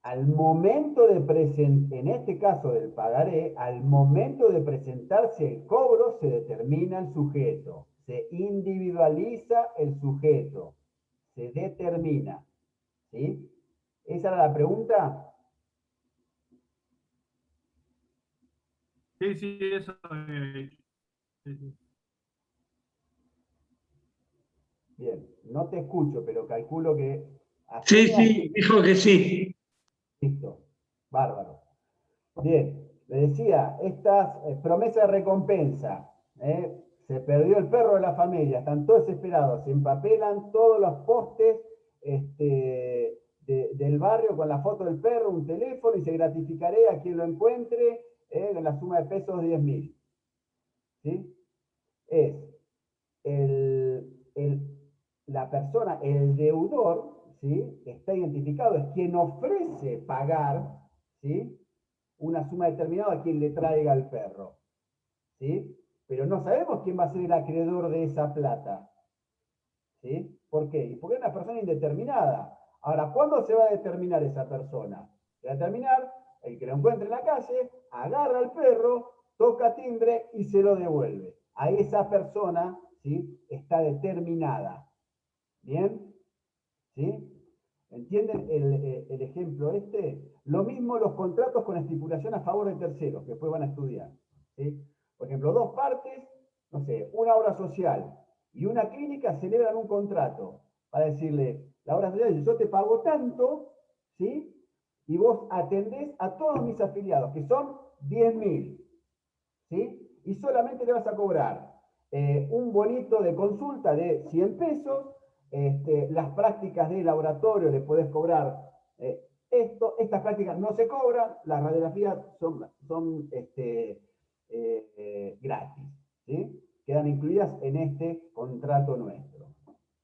al momento de presentar, en este caso del pagaré, al momento de presentarse el cobro se determina el sujeto, se individualiza el sujeto, se determina. ¿Sí? ¿Esa era la pregunta? Sí, eso. Sí. Bien, no te escucho, pero calculo que... Sí, dijo que sí. Listo, bárbaro. Bien, le decía, estas promesas de recompensa, se perdió el perro de la familia, están todos desesperados, se empapelan todos los postes del barrio con la foto del perro, un teléfono, y se gratificaré a quien lo encuentre en la suma de pesos 10.000. ¿Sí? Es la persona, el deudor, ¿sí? Está identificado, es quien ofrece pagar, ¿sí? Una suma determinada a quien le traiga el perro, ¿sí? Pero no sabemos quién va a ser el acreedor de esa plata, ¿sí? ¿Por qué? Porque es una persona indeterminada. Ahora, ¿cuándo se va a determinar esa persona? Se va a determinar el que lo encuentre en la calle, agarra al perro, toca timbre y se lo devuelve. A esa persona, ¿sí? Está determinada. ¿Bien? ¿Sí? ¿Entienden el ejemplo este? Lo mismo los contratos con estipulación a favor de terceros, que después van a estudiar. ¿Sí? Por ejemplo, dos partes, no sé, una obra social y una clínica celebran un contrato para decirle, la obra social, yo te pago tanto, ¿sí? Y vos atendés a todos mis afiliados, que son 10.000, ¿sí? Y solamente le vas a cobrar un bonito de consulta de 100 pesos, las prácticas de laboratorio le podés cobrar estas prácticas no se cobran, las radiografías son gratis, ¿sí? Quedan incluidas en este contrato nuestro,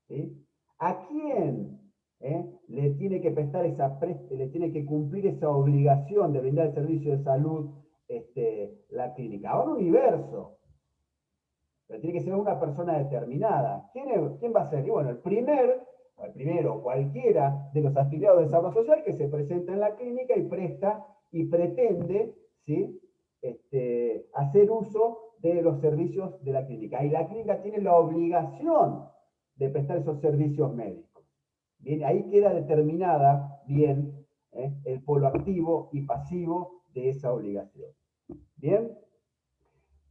¿sí? ¿A quién le tiene que prestar le tiene que cumplir esa obligación de brindar el servicio de salud la clínica? A un universo. Pero tiene que ser una persona determinada. ¿Quién va a ser? Y bueno, el primero, cualquiera de los afiliados de esa obra social que se presenta en la clínica y presta y pretende, ¿sí? Hacer uso de los servicios de la clínica. Y la clínica tiene la obligación de prestar esos servicios médicos. Bien, ahí queda determinada bien el polo activo y pasivo de esa obligación. ¿Bien?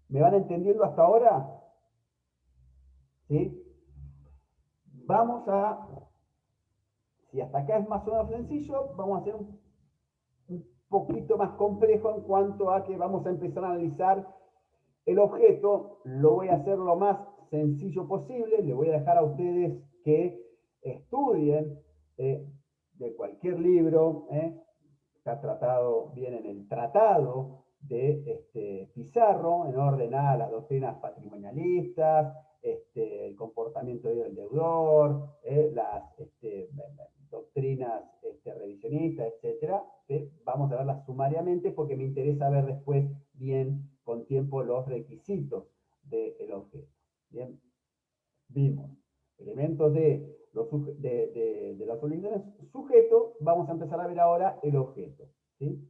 ¿Me van entendiendo hasta ahora? ¿Sí? Vamos a, si hasta acá es más o menos sencillo, vamos a hacer un poquito más complejo en cuanto a que vamos a empezar a analizar el objeto. Lo voy a hacer lo más sencillo posible, le voy a dejar a ustedes que estudien de cualquier libro, está tratado bien en el tratado de Pizarro, en orden a las doctrinas patrimonialistas, el comportamiento del deudor, las doctrinas revisionistas, etc. Vamos a verlas sumariamente porque me interesa ver después bien con tiempo los requisitos del objeto. Bien, vimos elementos de las obligaciones sujeto, vamos a empezar a ver ahora el objeto. ¿Sí?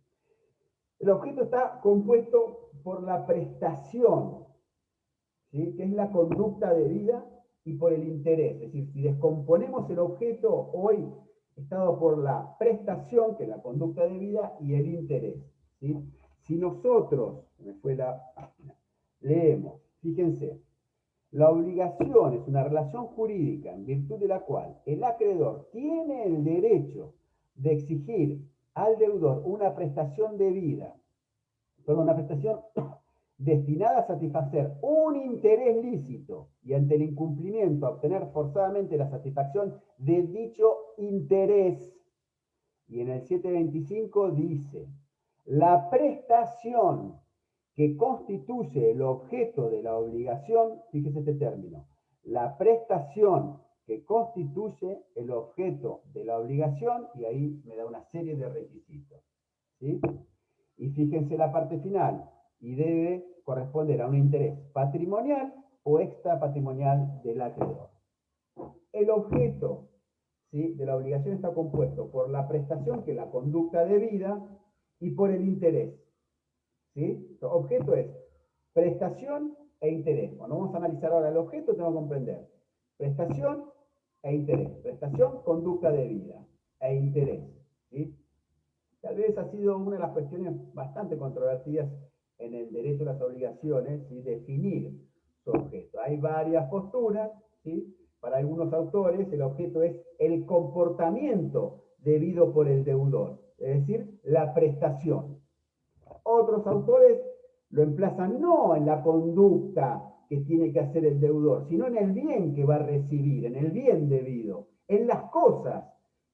El objeto está compuesto por la prestación, ¿sí? Que es la conducta debida, y por el interés. Es decir, si descomponemos el objeto, hoy está dado por la prestación, que es la conducta debida, y el interés. ¿Sí? Si nosotros, leemos, fíjense, la obligación es una relación jurídica en virtud de la cual el acreedor tiene el derecho de exigir al deudor una prestación debida, una prestación destinada a satisfacer un interés lícito y ante el incumplimiento a obtener forzadamente la satisfacción de dicho interés. Y en el 725 dice, la prestación que constituye el objeto de la obligación, fíjese este término, la prestación que constituye el objeto de la obligación, y ahí me da una serie de requisitos, ¿sí? Y fíjense la parte final, y debe corresponder a un interés patrimonial o extrapatrimonial del acreedor. El objeto, ¿sí?, de la obligación está compuesto por la prestación, que es la conducta debida, y por el interés. ¿Sí? El objeto es prestación e interés. Cuando vamos a analizar ahora el objeto, tenemos que comprender prestación e interés. Prestación, conducta debida, e interés. ¿Sí? Tal vez ha sido una de las cuestiones bastante controvertidas en el derecho a las obligaciones, ¿sí?, definir su objeto. Hay varias posturas, ¿sí? Para algunos autores el objeto es el comportamiento debido por el deudor, es decir, la prestación. Otros autores lo emplazan no en la conducta que tiene que hacer el deudor, sino en el bien que va a recibir, en el bien debido, en las cosas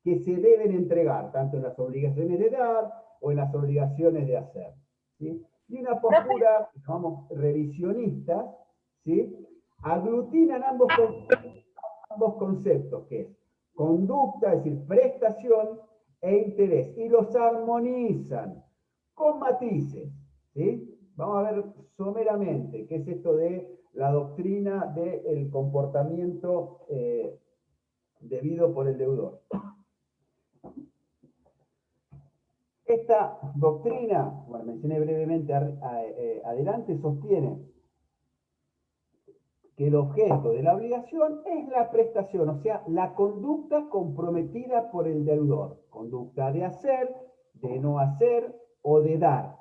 que se deben entregar, tanto en las obligaciones de dar o en las obligaciones de hacer. ¿Sí? Y una postura, llamamos revisionista, ¿sí?, aglutinan ambos conceptos, que es conducta, es decir, prestación, e interés, y los armonizan con matices. ¿Sí? Vamos a ver someramente qué es esto de la doctrina del comportamiento debido por el deudor. Esta doctrina, bueno, mencioné brevemente adelante, sostiene que el objeto de la obligación es la prestación, o sea, la conducta comprometida por el deudor. Conducta de hacer, de no hacer o de dar.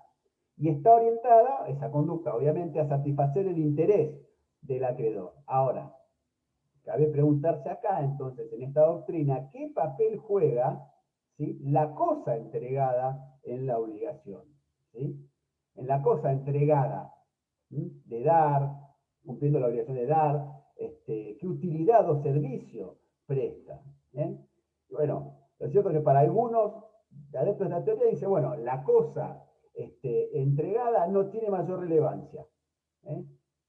Y está orientada, esa conducta, obviamente, a satisfacer el interés del acreedor. Ahora, cabe preguntarse acá, entonces, en esta doctrina, ¿qué papel juega, ¿sí?, la cosa entregada en la obligación? ¿Sí? En la cosa entregada, ¿sí?, de dar, cumpliendo la obligación de dar, ¿qué utilidad o servicio presta? Bueno, lo cierto es que para algunos adeptos de esta teoría dice, bueno, la cosa entregada no tiene mayor relevancia.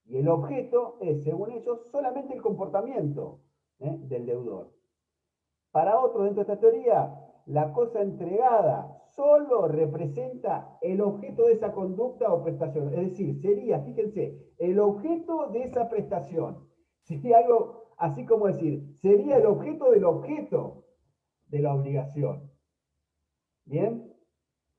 Y el objeto es, según ellos, solamente el comportamiento del deudor. Para otros, dentro de esta teoría, la cosa entregada solo representa el objeto de esa conducta o prestación. Es decir, sería, fíjense, el objeto de esa prestación. Sería algo así como decir, sería el objeto de la obligación. ¿Bien?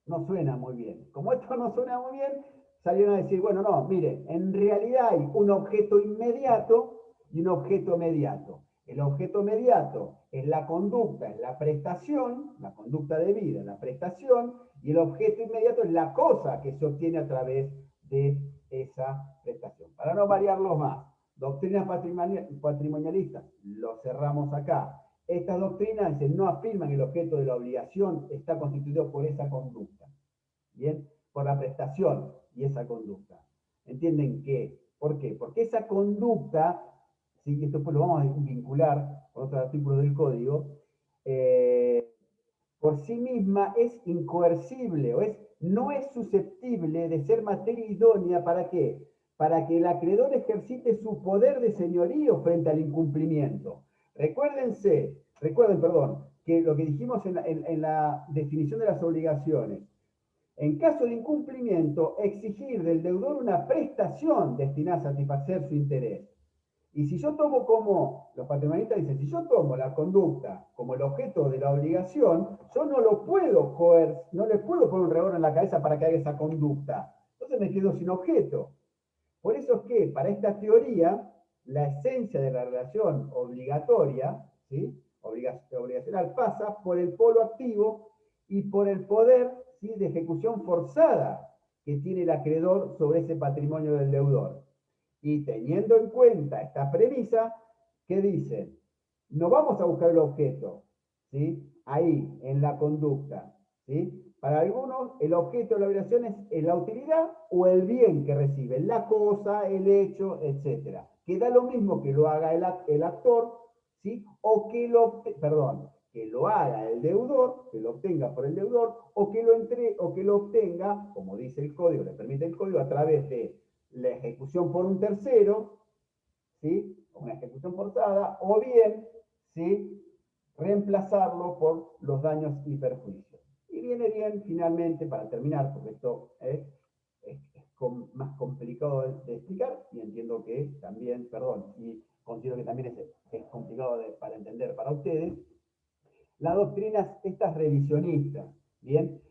No suena muy bien. Como esto no suena muy bien, salieron a decir, bueno, no, mire, en realidad hay un objeto inmediato y un objeto mediato. El objeto mediato es la conducta, es la prestación, la conducta debida, la prestación, y el objeto inmediato es la cosa que se obtiene a través de esa prestación. Para no variarlos más, doctrinas patrimonialistas, lo cerramos acá. Estas doctrinas no afirman que el objeto de la obligación está constituido por esa conducta, ¿bien? Por la prestación y esa conducta. ¿Entienden qué? ¿Por qué? Porque esa conducta, ¿sí?, esto pues lo vamos a vincular con otros artículos del código, por sí misma es incoercible o no es susceptible de ser materia idónea. ¿Para qué? Para que el acreedor ejercite su poder de señorío frente al incumplimiento. Recuerden, que lo que dijimos en la definición de las obligaciones, en caso de incumplimiento, exigir del deudor una prestación destinada a satisfacer su interés. Y si yo tomo como, los patrimonialistas dicen, si yo tomo la conducta como el objeto de la obligación, yo no le puedo poner un revólver en la cabeza para que haga esa conducta. Entonces me quedo sin objeto. Por eso es que para esta teoría, la esencia de la relación obligatoria, ¿sí? Obligacional, pasa por el polo activo y por el poder, ¿sí?, de ejecución forzada que tiene el acreedor sobre ese patrimonio del deudor. Y teniendo en cuenta esta premisa, ¿qué dicen? No vamos a buscar el objeto, ¿sí?, ahí, en la conducta, ¿sí? Para algunos, el objeto de la obligación es la utilidad o el bien que recibe, la cosa, el hecho, etc. Que da lo mismo que lo haga el actor, ¿sí?, o que lo haga el deudor, que lo obtenga por el deudor, o que lo obtenga, como dice el código, le permite el código, a través de la ejecución por un tercero, ¿sí?, una ejecución forzada, o bien, ¿sí?, reemplazarlo por los daños y perjuicios. Y viene bien, finalmente, para terminar, porque esto es más complicado de explicar, y entiendo que también, y considero que también es complicado para entender para ustedes, las doctrinas estas revisionistas, ¿bien?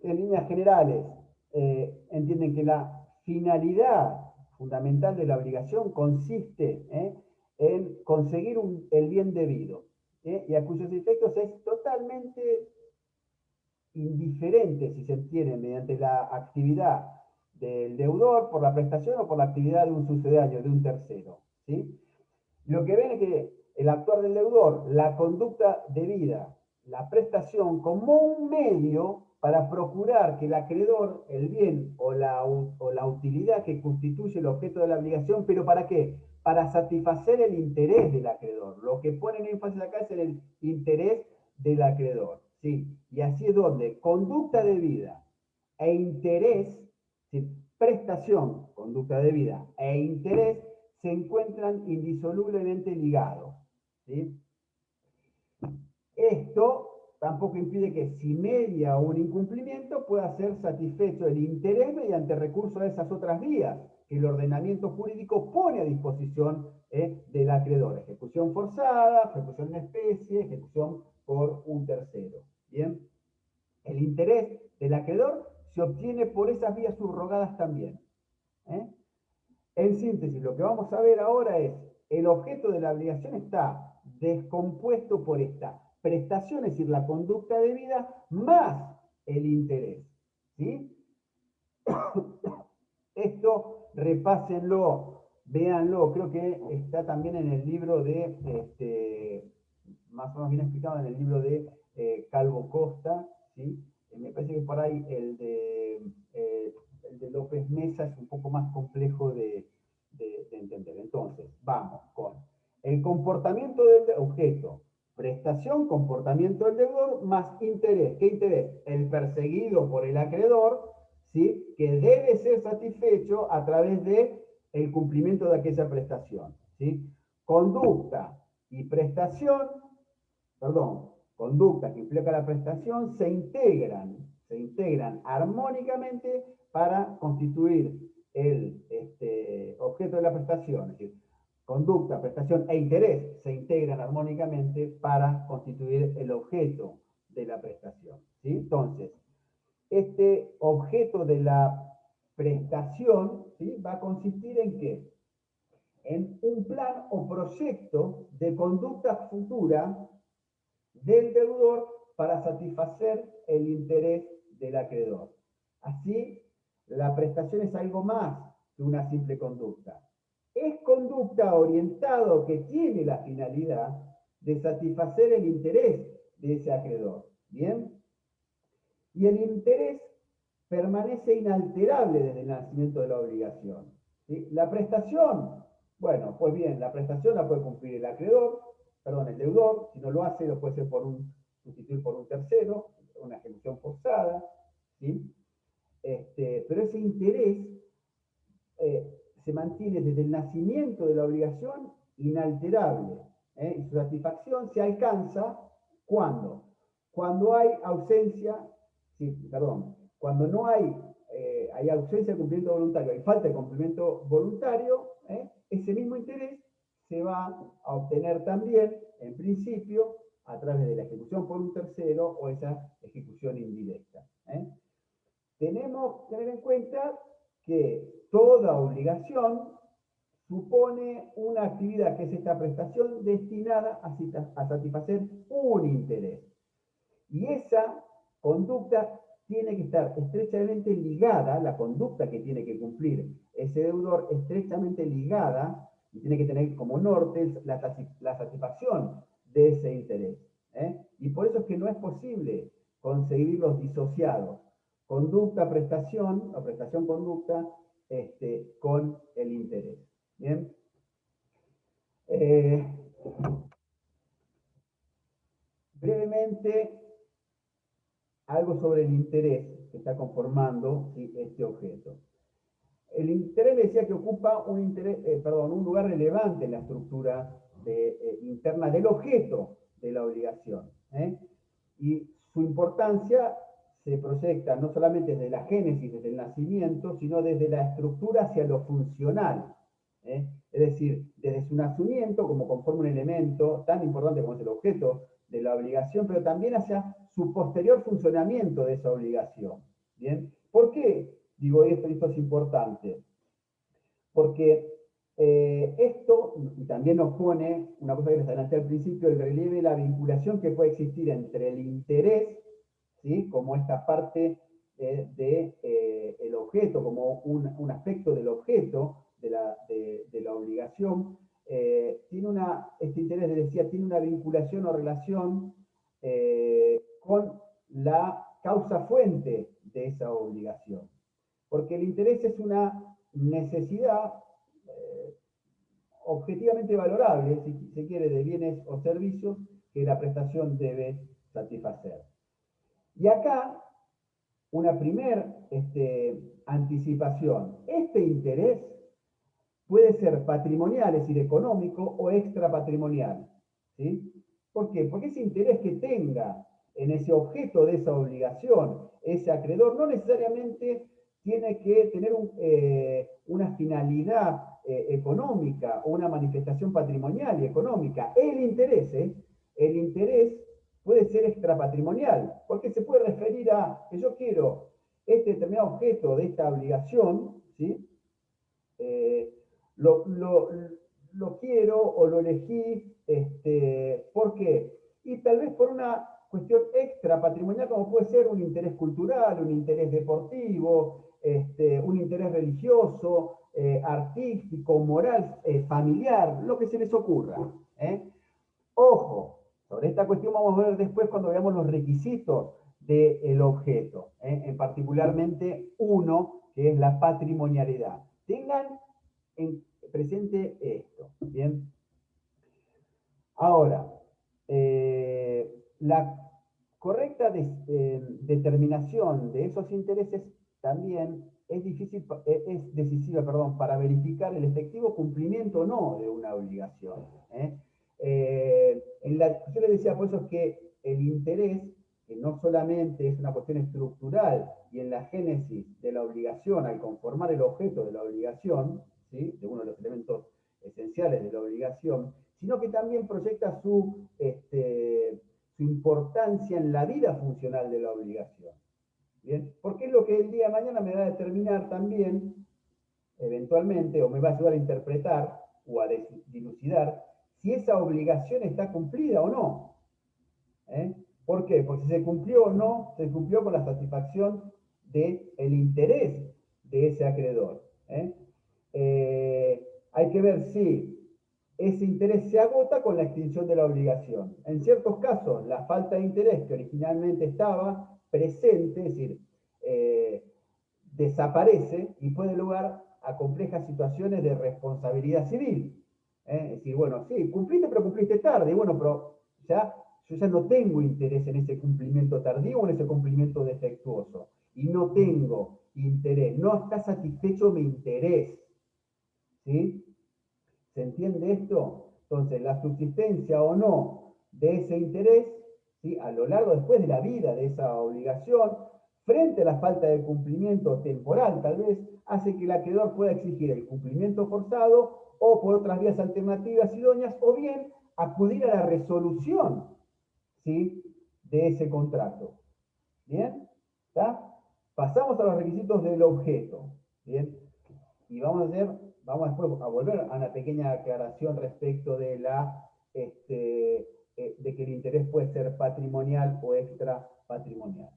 En líneas generales, entienden que la finalidad fundamental de la obligación consiste en conseguir el bien debido, y a cuyos efectos es totalmente indiferente si se entiende mediante la actividad del deudor por la prestación o por la actividad de un sucedáneo, de un tercero, ¿sí? Lo que ven es que el actuar del deudor, la conducta debida, la prestación como un medio para procurar que el acreedor, el bien o la utilidad que constituye el objeto de la obligación, ¿pero para qué? Para satisfacer el interés del acreedor. Lo que ponen énfasis acá es en el interés del acreedor, ¿sí? Y así es donde conducta debida e interés, ¿sí?, prestación, conducta debida e interés se encuentran indisolublemente ligados, ¿sí? Esto tampoco impide que, si media un incumplimiento, pueda ser satisfecho el interés mediante recurso a esas otras vías que el ordenamiento jurídico pone a disposición del acreedor. Ejecución forzada, ejecución en especie, ejecución por un tercero. ¿Bien? El interés del acreedor se obtiene por esas vías subrogadas también. En síntesis, lo que vamos a ver ahora es, el objeto de la obligación está descompuesto por esta prestación, es decir, la conducta debida, más el interés, ¿sí? Esto repásenlo, véanlo, creo que está también en el libro de, más o menos bien explicado en el libro de Calvo Costa, ¿sí? Me parece que por ahí el de López Mesa es un poco más complejo de entender. Entonces, vamos con el comportamiento del objeto, prestación, comportamiento del deudor, más interés. ¿Qué interés? El perseguido por el acreedor, ¿sí?, que debe ser satisfecho a través de el cumplimiento de aquella prestación, ¿sí? Conducta y prestación, conducta que implica la prestación, se integran armónicamente para constituir el objeto de la prestación. Es decir, conducta, prestación e interés se integran armónicamente para constituir el objeto de la prestación, ¿sí? Entonces, este objeto de la prestación, ¿sí?, va a consistir en ¿qué? En un plan o proyecto de conducta futura del deudor para satisfacer el interés del acreedor. Así, la prestación es algo más que una simple conducta. Es conducta orientada que tiene la finalidad de satisfacer el interés de ese acreedor. ¿Bien? Y el interés permanece inalterable desde el nacimiento de la obligación, ¿sí? La prestación, bueno, pues bien, la prestación la puede cumplir el deudor, si no lo hace, lo puede sustituir por un tercero, una ejecución forzada, ¿sí? Pero ese interés se mantiene desde el nacimiento de la obligación inalterable, y su satisfacción se alcanza cuando hay ausencia, cuando no hay ausencia de cumplimiento voluntario, hay falta de cumplimiento voluntario, ese mismo interés se va a obtener también, en principio, a través de la ejecución por un tercero o esa ejecución indirecta. Tenemos que tener en cuenta que toda obligación supone una actividad que es esta prestación destinada a satisfacer un interés. Y esa conducta tiene que estar estrechamente ligada, la conducta que tiene que cumplir ese deudor, estrechamente ligada, y tiene que tener como norte la satisfacción de ese interés. Y por eso es que no es posible concebirlos disociados. Conducta, prestación, o prestación, conducta, con el interés. ¿Bien? Brevemente, algo sobre el interés que está conformando, ¿sí?, este objeto. El interés le decía que ocupa un lugar relevante en la estructura interna del objeto de la obligación. Y su importancia se proyecta no solamente desde la génesis, desde el nacimiento, sino desde la estructura hacia lo funcional. Es decir, desde su nacimiento, como conforma un elemento tan importante como es el objeto de la obligación, pero también hacia su posterior funcionamiento de esa obligación. ¿Bien? ¿Por qué digo esto? Esto es importante. Porque esto, y también nos pone, una cosa que les adelanté al principio, el relieve de la vinculación que puede existir entre el interés, ¿sí?, como esta parte del objeto, como un aspecto del objeto de la obligación, este interés, les decía, tiene una vinculación o relación con la causa-fuente de esa obligación. Porque el interés es una necesidad objetivamente valorable, si se quiere, de bienes o servicios que la prestación debe satisfacer. Y acá, una primer anticipación. Este interés puede ser patrimonial, es decir, económico, o extrapatrimonial. ¿Sí? ¿Por qué? Porque ese interés que tenga en ese objeto de esa obligación, ese acreedor, no necesariamente tiene que tener una finalidad económica o una manifestación patrimonial y económica. El interés puede ser extrapatrimonial, porque se puede referir a que yo quiero este determinado objeto de esta obligación, ¿sí? Lo quiero o lo elegí, ¿por qué? Y tal vez por una cuestión extra patrimonial, como puede ser un interés cultural, un interés deportivo, un interés religioso, artístico, moral, familiar, lo que se les ocurra. Ojo, sobre esta cuestión vamos a ver después cuando veamos los requisitos del objeto, particularmente uno, que es la patrimonialidad. Tengan presente esto, ¿bien? Ahora, la correcta determinación de esos intereses también es decisiva, para verificar el efectivo cumplimiento o no de una obligación. Yo les decía por eso que el interés, que no solamente es una cuestión estructural y en la génesis de la obligación, al conformar el objeto de la obligación, ¿sí?, de uno de los elementos esenciales de la obligación, sino que también proyecta su importancia en la vida funcional de la obligación. ¿Bien? Porque es lo que el día de mañana me va a determinar también, eventualmente, o me va a ayudar a interpretar o a dilucidar si esa obligación está cumplida o no. ¿Por qué? Porque si se cumplió o no, se cumplió con la satisfacción del interés de ese acreedor. Hay que ver si ese interés se agota con la extinción de la obligación. En ciertos casos, la falta de interés que originalmente estaba presente, es decir, desaparece y puede dar lugar a complejas situaciones de responsabilidad civil. Es decir, bueno, sí, cumpliste, pero cumpliste tarde. Y bueno, pero yo ya no tengo interés en ese cumplimiento tardío o en ese cumplimiento defectuoso. Y no tengo interés. No está satisfecho mi interés. ¿Sí? ¿Se entiende esto? Entonces, la subsistencia o no de ese interés, ¿sí?, a lo largo después de la vida de esa obligación, frente a la falta de cumplimiento temporal, tal vez, hace que el acreedor pueda exigir el cumplimiento forzado o por otras vías alternativas idóneas, o bien acudir a la resolución, ¿sí?, de ese contrato. ¿Bien? ¿Está? Pasamos a los requisitos del objeto. ¿Bien? Y vamos después a volver a una pequeña aclaración respecto de de que el interés puede ser patrimonial o extra patrimonial.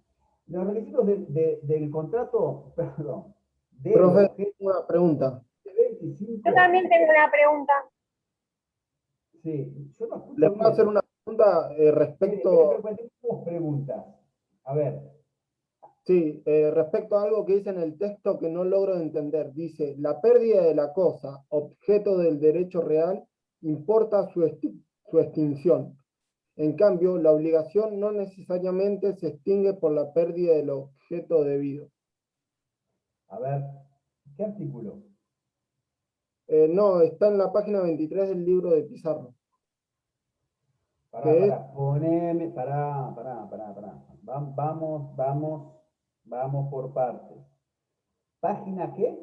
Los requisitos del contrato, perdón, Profe, una pregunta. Yo también tengo una pregunta. Sí, yo no escucho ¿Le puedo hacer una pregunta respecto? Dos preguntas. A ver. Sí, respecto a algo que dice en el texto que no logro entender. Dice, la pérdida de la cosa, objeto del derecho real, importa su extinción. En cambio, la obligación no necesariamente se extingue por la pérdida del objeto debido. A ver, ¿qué artículo? No, está en la página 23 del libro de Pizarro. Pará. Vamos por partes. ¿Página qué?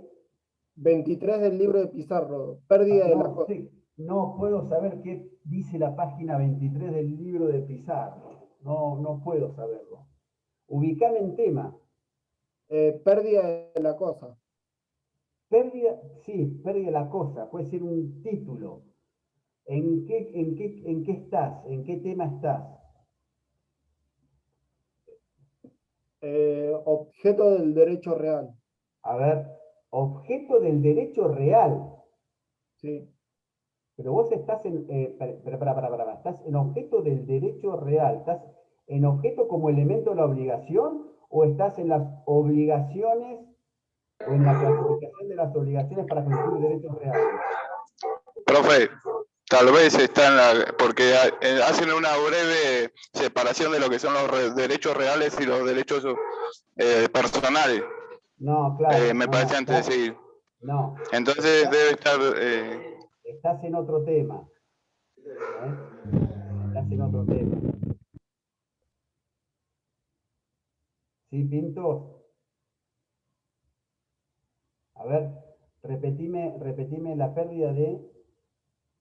23 del libro de Pizarro, pérdida de la cosa. Sí, no puedo saber qué dice la página 23 del libro de Pizarro. No puedo saberlo. Ubicame en tema. Pérdida de la cosa. Pérdida de la cosa. Puede ser un título. ¿En qué estás? ¿En qué tema estás? Objeto del derecho real. A ver, objeto del derecho real. Sí. Pero vos estás en... ¿Estás en objeto del derecho real? ¿Estás en objeto como elemento de la obligación? ¿O estás en las obligaciones o en la clasificación de las obligaciones para constituir derechos reales? Profe, tal vez está en la... porque hacen una breve separación de lo que son los derechos reales y los derechos personales. No, claro. Me parece antes de seguir. No. Entonces debe estar... Estás en otro tema. Estás en otro tema. ¿Sí, Pinto? A ver, repetime la pérdida de...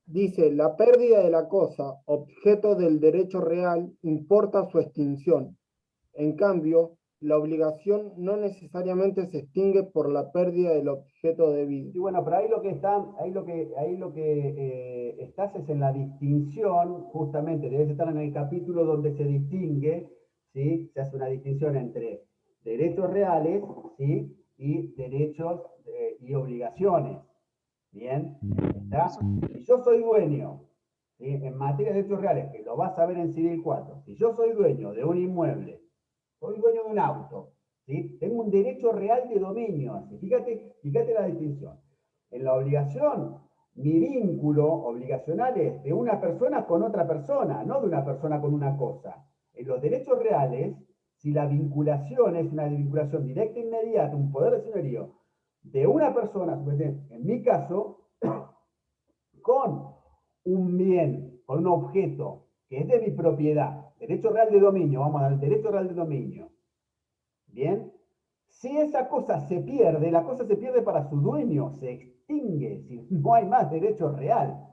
Dice, la pérdida de la cosa, objeto del derecho real, importa su extinción. En cambio, la obligación no necesariamente se extingue por la pérdida del objeto debido. Sí, bueno, pero ahí lo que estás es en la distinción, justamente, debes estar en el capítulo donde se distingue, ¿sí? Se hace una distinción entre derechos reales, ¿sí? Y derechos y obligaciones. ¿Bien? ¿Está? Si yo soy dueño, ¿sí? En materia de derechos reales, que lo vas a ver en Civil 4, si yo soy dueño de un inmueble, soy dueño de un auto, ¿sí? Tengo un derecho real de dominio. Así. Fíjate la distinción. En la obligación, mi vínculo obligacional es de una persona con otra persona, no de una persona con una cosa. En los derechos reales, si la vinculación es una vinculación directa e inmediata, un poder de señorío, de una persona, en mi caso, con un bien, con un objeto que es de mi propiedad, derecho real de dominio, vamos al derecho real de dominio. ¿Bien? Si esa cosa se pierde, la cosa se pierde para su dueño, se extingue, si no hay más derecho real.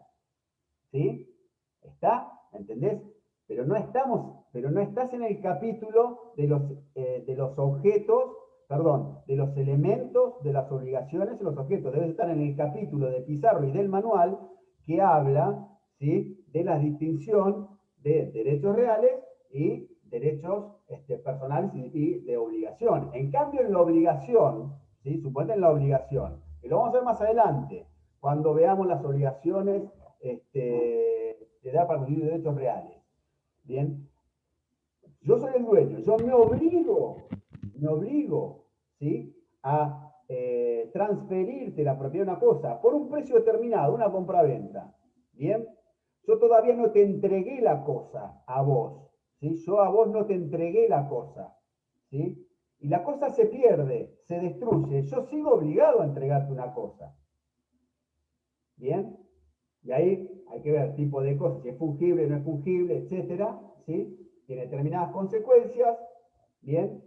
¿Sí? ¿Está? ¿Entendés? Pero no estás en el capítulo de los objetos, perdón, de los elementos, de las obligaciones y los objetos. Debes estar en el capítulo de Pizarro y del manual que habla, ¿sí? De la distinción de derechos reales y derechos personales y de obligación. En cambio, en la obligación, ¿sí? Suponete en la obligación, que lo vamos a ver más adelante, cuando veamos las obligaciones de dar para conseguir derechos reales. Bien, yo soy el dueño, yo me obligo, ¿sí? A transferirte la propiedad de una cosa por un precio determinado, una compraventa. Bien, yo todavía no te entregué la cosa a vos, ¿sí? Yo a vos no te entregué la cosa, ¿sí? Y la cosa se pierde, se destruye, yo sigo obligado a entregarte una cosa. Bien, y ahí hay que ver tipo de cosas, si es fungible, no es fungible, etcétera, ¿sí? Tiene determinadas consecuencias, bien,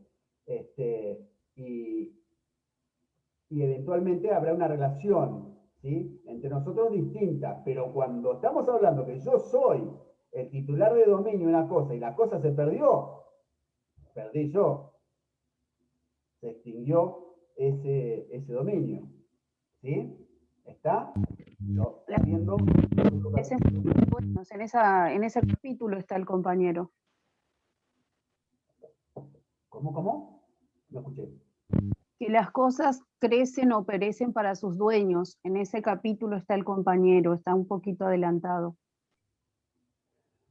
y eventualmente habrá una relación, ¿sí? Entre nosotros distinta, pero cuando estamos hablando que yo soy el titular de dominio de una cosa y la cosa se perdió, perdí yo, se extinguió ese dominio, ¿Sí? ¿Está? Yo haciendo... En ese capítulo está el compañero. ¿Cómo? No escuché. Que las cosas crecen o perecen para sus dueños. En ese capítulo está el compañero, está un poquito adelantado.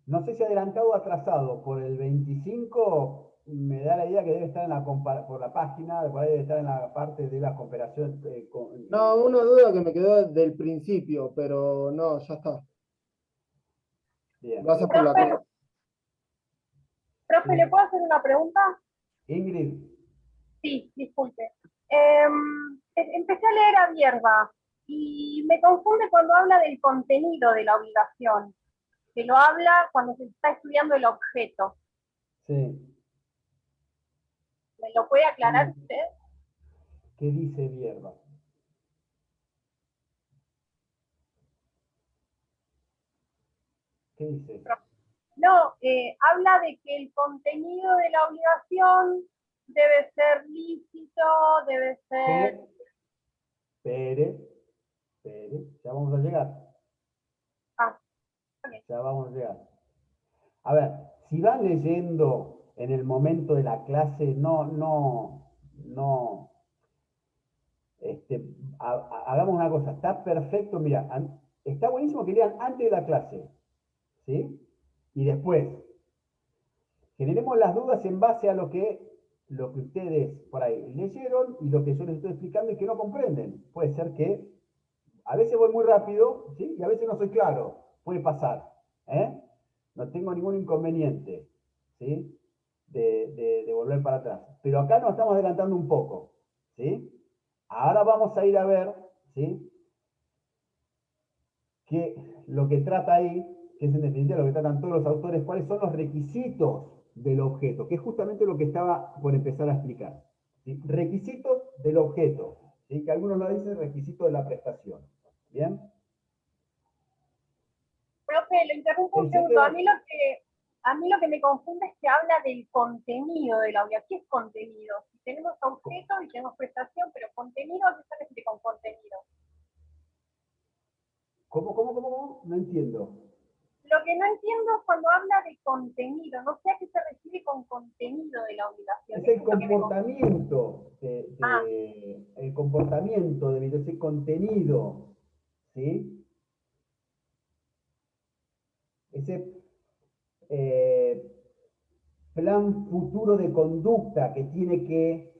No sé si adelantado o atrasado. Por el 25 me da la idea que debe estar en por la página, por ahí debe estar en la parte de la cooperación. No, una duda que me quedó del principio, pero no, ya está. Bien. Gracias por la aclaración. Profe, ¿le puedo hacer una pregunta? Ingrid. Sí, disculpe. Empecé a leer a Bierba y me confunde cuando habla del contenido de la obligación, que lo habla cuando se está estudiando el objeto. Sí. ¿Me lo puede aclarar usted? ¿Qué dice Bierba? ¿Qué dice? No, habla de que el contenido de la obligación debe ser lícito, debe ser... Espere, ya vamos a llegar. Ya vamos a llegar. A ver, si van leyendo en el momento de la clase, hagamos una cosa, está perfecto, mira, está buenísimo que lean antes de la clase, ¿sí? Y después, generemos las dudas en base a lo que ustedes por ahí leyeron y lo que yo les estoy explicando y que no comprenden. Puede ser que a veces voy muy rápido, ¿sí? Y a veces no soy claro, puede pasar, ¿eh? No tengo ningún inconveniente, ¿sí? De volver para atrás. Pero acá nos estamos adelantando un poco, ¿sí? Ahora vamos a ir a ver, ¿sí? Que lo que trata ahí, que es en definitiva lo que tratan todos los autores, cuáles son los requisitos del objeto, que es justamente lo que estaba por empezar a explicar. ¿Sí? Requisitos del objeto, ¿sí? Que algunos lo dicen requisitos de la prestación. ¿Bien? Profe, lo interrumpo un segundo. A mí lo que me confunde es que habla del contenido de la obligación. ¿Qué es contenido? Si tenemos objeto y tenemos prestación, pero contenido, ¿qué se refiere con contenido? ¿Cómo? No entiendo. Lo que no entiendo es cuando habla de contenido. No sé a qué se refiere con contenido de la obligación. Es el comportamiento, el comportamiento de ese contenido, ¿sí? Ese plan futuro de conducta que tiene que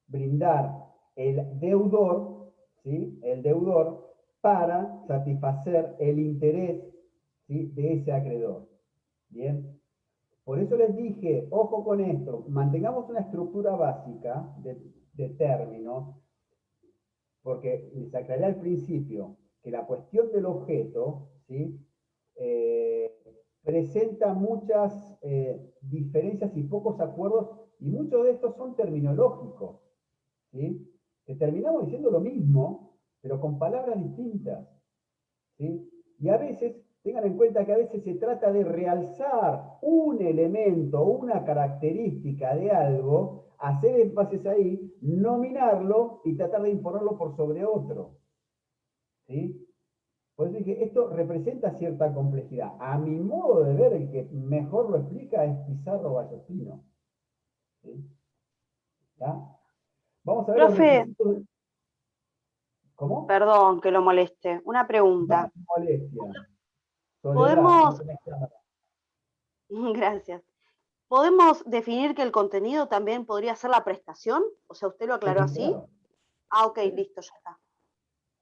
brindar el deudor, ¿sí? El deudor para satisfacer el interés, ¿sí? De ese acreedor. Bien. Por eso les dije, ojo con esto, mantengamos una estructura básica de términos, porque les aclaré al principio que la cuestión del objeto, ¿sí? Presenta muchas diferencias y pocos acuerdos, y muchos de estos son terminológicos, ¿sí? Que terminamos diciendo lo mismo, pero con palabras distintas, ¿sí? Y a veces, tengan en cuenta que a veces se trata de realzar un elemento, una característica de algo, hacer énfasis ahí, nominarlo y tratar de imponerlo por sobre otro, ¿sí? Por eso dije, esto representa cierta complejidad. A mi modo de ver, el que mejor lo explica es Pizarro Vallespino. ¿Sí? ¿Está? Vamos a ver los requisitos. ¿Cómo? Perdón que lo moleste. Una pregunta. No molestia. ¿Podemos... Gracias. ¿Podemos definir que el contenido también podría ser la prestación? O sea, ¿usted lo aclaró así? Claro. Ah, ok, listo, ya está.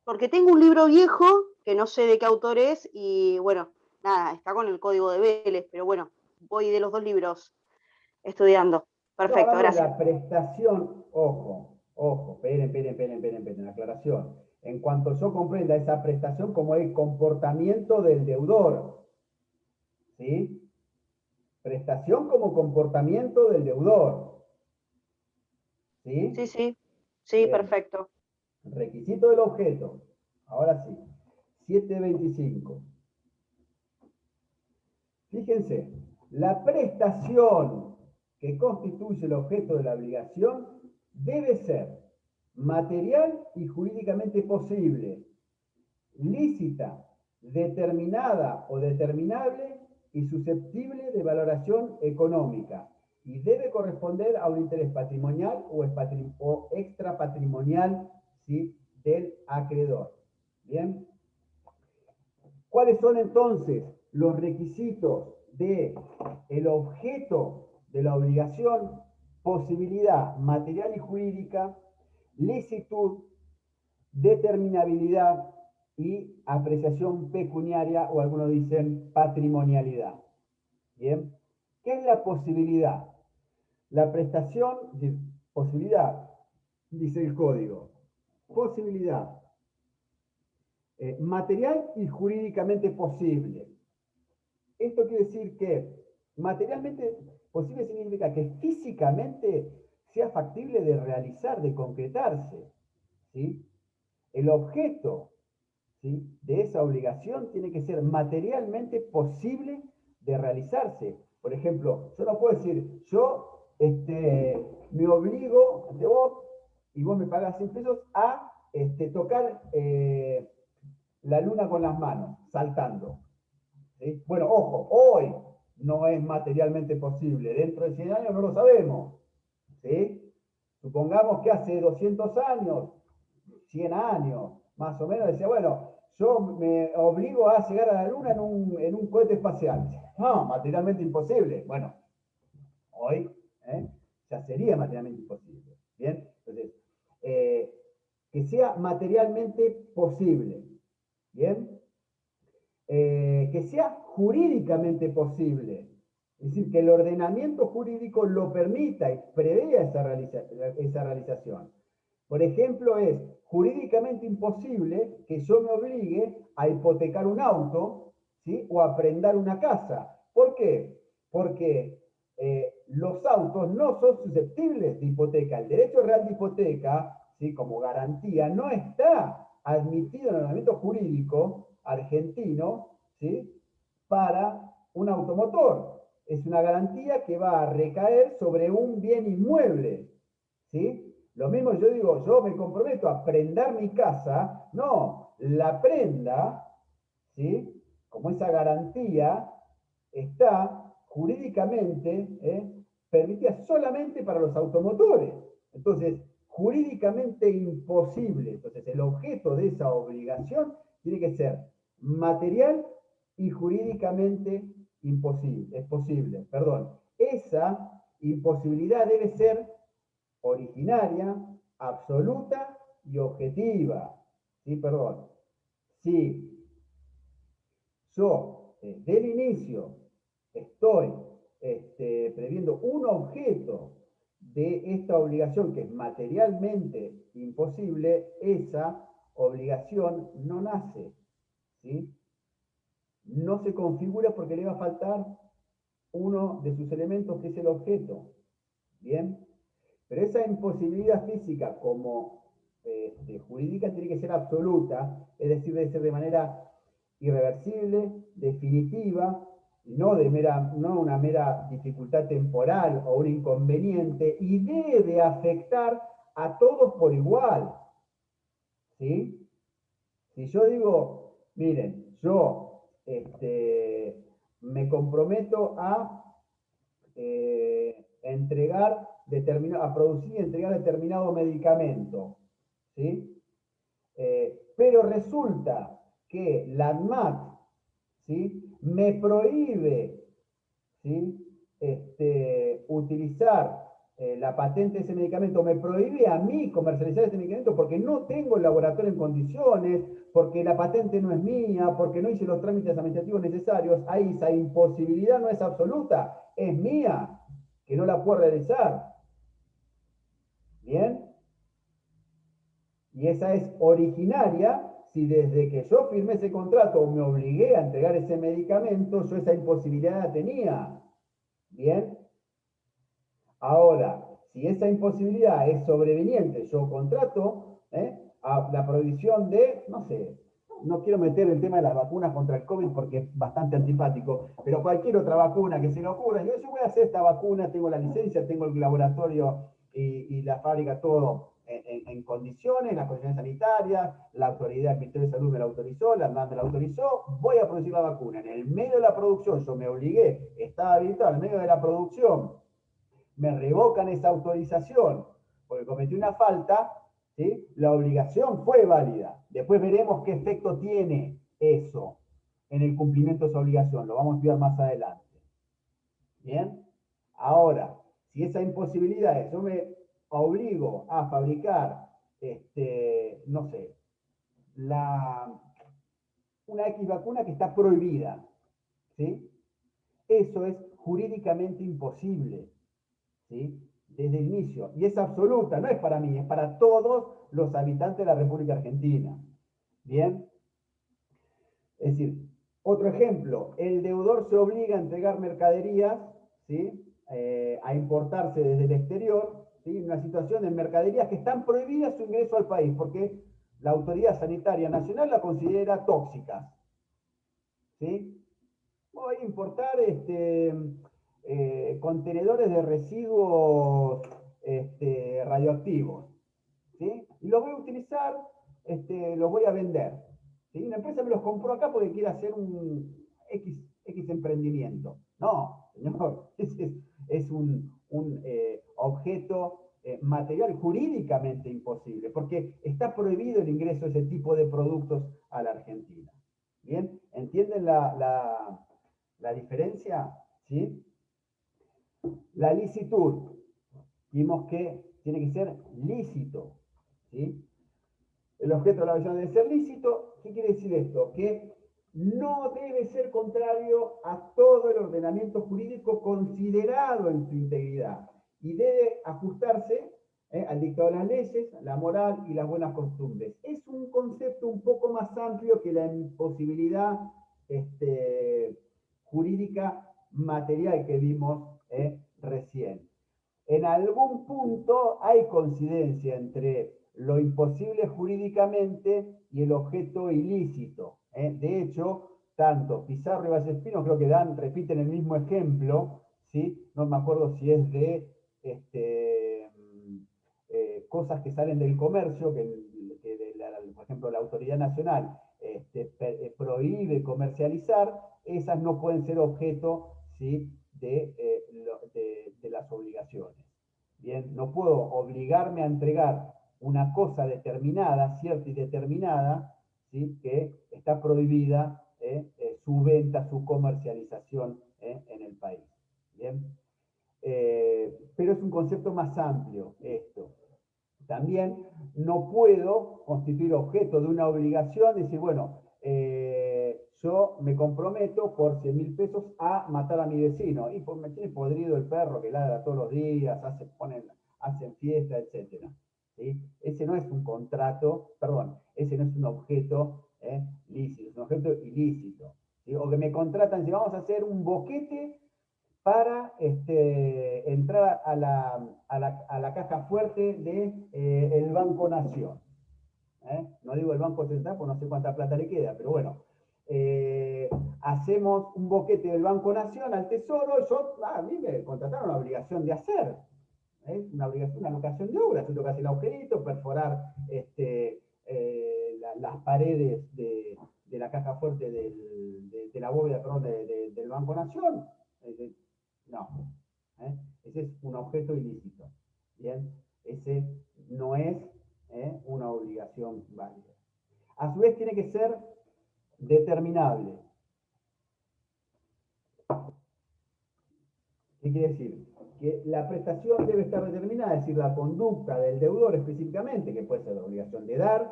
Porque tengo un libro viejo, que no sé de qué autor es, y bueno, nada, está con el código de Vélez, pero bueno, voy de los dos libros estudiando. Perfecto, gracias. La prestación, ojo, esperen, aclaración. En cuanto yo comprenda esa prestación como el comportamiento del deudor, ¿sí? Prestación como comportamiento del deudor, ¿sí? Sí, bien. Perfecto. Requisito del objeto, ahora sí, 725. Fíjense, la prestación que constituye el objeto de la obligación debe ser material y jurídicamente posible, lícita, determinada o determinable y susceptible de valoración económica, y debe corresponder a un interés patrimonial o extrapatrimonial, ¿sí?, del acreedor. ¿Bien? ¿Cuáles son entonces los requisitos del objeto de la obligación? Posibilidad material y jurídica, licitud, determinabilidad y apreciación pecuniaria, o algunos dicen patrimonialidad. ¿Bien? ¿Qué es la posibilidad? La prestación, posibilidad, dice el código, posibilidad material y jurídicamente posible. Esto quiere decir que materialmente posible significa que físicamente sea factible de realizar, de concretarse, ¿sí? El objeto, ¿sí?, de esa obligación tiene que ser materialmente posible de realizarse. Por ejemplo, yo no puedo decir, yo me obligo ante vos, y vos me pagás 100 pesos, a tocar la luna con las manos, saltando. ¿Sí? Bueno, ojo, hoy no es materialmente posible, dentro de 100 años no lo sabemos. ¿Sí? Supongamos que hace 200 años, 100 años, más o menos, decía, bueno, yo me obligo a llegar a la luna en un cohete espacial. No, materialmente imposible. Bueno, hoy ya sería materialmente imposible. ¿Bien? Entonces, que sea materialmente posible. ¿Bien? Que sea jurídicamente posible. Es decir, que el ordenamiento jurídico lo permita y prevea esa realización. Por ejemplo, es jurídicamente imposible que yo me obligue a hipotecar un auto, ¿sí?, o a prendar una casa. ¿Por qué? Porque los autos no son susceptibles de hipoteca. El derecho real de hipoteca, ¿sí?, como garantía, no está admitido en el ordenamiento jurídico argentino, ¿sí?, para un automotor. Es una garantía que va a recaer sobre un bien inmueble, ¿sí? Lo mismo yo digo, yo me comprometo a prendar mi casa, no, la prenda, ¿sí?, como esa garantía está jurídicamente permitida solamente para los automotores. Entonces, jurídicamente imposible. Entonces, el objeto de esa obligación tiene que ser material y jurídicamente imposible. Es posible, perdón. Esa imposibilidad debe ser originaria, absoluta y objetiva. ¿Sí? Perdón. Si yo desde el inicio estoy previendo un objeto de esta obligación que es materialmente imposible, esa obligación no nace, ¿sí? No se configura porque le va a faltar uno de sus elementos, que es el objeto. ¿Bien? Pero esa imposibilidad física como jurídica tiene que ser absoluta, es decir, debe ser de manera irreversible, definitiva, no una mera dificultad temporal o un inconveniente, y debe afectar a todos por igual. ¿Sí? Si yo digo, miren, yo me comprometo a a producir y entregar determinado medicamento, ¿sí? Pero resulta que la ANMAT, ¿sí?, me prohíbe, ¿sí?, utilizar la patente de ese medicamento, me prohíbe a mí comercializar ese medicamento porque no tengo el laboratorio en condiciones, porque la patente no es mía, porque no hice los trámites administrativos necesarios. Ahí esa imposibilidad no es absoluta, es mía, que no la puedo realizar. ¿Bien? Y esa es originaria si desde que yo firmé ese contrato o me obligué a entregar ese medicamento, yo esa imposibilidad la tenía. ¿Bien? Ahora, si esa imposibilidad es sobreveniente, yo contrato a la provisión de, no sé, no quiero meter el tema de las vacunas contra el COVID porque es bastante antipático, pero cualquier otra vacuna que se le ocurra, yo voy a hacer esta vacuna, tengo la licencia, tengo el laboratorio y la fábrica, todo en condiciones, las condiciones sanitarias, la autoridad del Ministerio de Salud me la autorizó, la ANDAD me la autorizó, voy a producir la vacuna. En el medio de la producción, yo me obligué, estaba habilitado, en el medio de la producción, me revocan esa autorización porque cometí una falta, ¿sí? La obligación fue válida. Después veremos qué efecto tiene eso en el cumplimiento de esa obligación. Lo vamos a estudiar más adelante. ¿Bien? Ahora, si esa imposibilidad es, yo me obligo a fabricar, no sé, una X vacuna que está prohibida, ¿sí? Eso es jurídicamente imposible, ¿sí? Desde el inicio. Y es absoluta, no es para mí, es para todos los habitantes de la República Argentina. ¿Bien? Es decir, otro ejemplo, el deudor se obliga a entregar mercaderías, ¿sí? A importarse desde el exterior, ¿sí? Una situación de mercaderías que están prohibidas su ingreso al país, porque la Autoridad Sanitaria Nacional la considera tóxicas. ¿Sí? Voy a importar contenedores de residuos radioactivos, ¿sí? Y los voy a utilizar, los voy a vender, ¿sí? Una empresa me los compró acá porque quiere hacer un X emprendimiento. No, señor, es un objeto material jurídicamente imposible, porque está prohibido el ingreso de ese tipo de productos a la Argentina. ¿Bien? ¿Entienden la diferencia? ¿Sí? La licitud. Vimos que tiene que ser lícito. ¿Sí? El objeto de la obligación debe ser lícito. ¿Qué quiere decir esto? Que no debe ser contrario a todo el ordenamiento jurídico considerado en su integridad y debe ajustarse al dictado de las leyes, la moral y las buenas costumbres. Es un concepto un poco más amplio que la imposibilidad jurídica material que vimos recién. En algún punto hay coincidencia entre lo imposible jurídicamente y el objeto ilícito. De hecho, tanto Pizarro y Vallespino creo que repiten el mismo ejemplo, ¿sí? No me acuerdo si es de cosas que salen del comercio, por ejemplo, la Autoridad Nacional prohíbe comercializar, esas no pueden ser objeto, ¿sí? de las obligaciones. Bien, no puedo obligarme a entregar una cosa determinada, cierta y determinada, ¿sí? Que está prohibida su venta, su comercialización en el país. Bien, pero es un concepto más amplio esto. También no puedo constituir objeto de una obligación, decir, bueno, yo me comprometo por 100.000 pesos a matar a mi vecino. Y pues me tiene podrido el perro que ladra todos los días, hacen fiesta, etc. ¿Sí? Ese no es un contrato, perdón, ese no es un objeto lícito, es un objeto ilícito. ¿Sí? O que me contratan, si vamos a hacer un boquete para entrar a la caja fuerte del Banco Nación. No digo el Banco Central, porque no sé cuánta plata le queda, pero bueno. Hacemos un boquete del Banco Nación al Tesoro, a mí me contrataron la obligación de hacer. Una obligación, una locación de obra, yo tengo que hacer el agujerito, perforar las paredes de la caja fuerte de la bóveda, perdón, del Banco Nación. No, ese es un objeto ilícito. Bien, ese no es una obligación válida. A su vez tiene que ser determinable. ¿Qué quiere decir? Que la prestación debe estar determinada, es decir, la conducta del deudor específicamente, que puede ser la obligación de dar,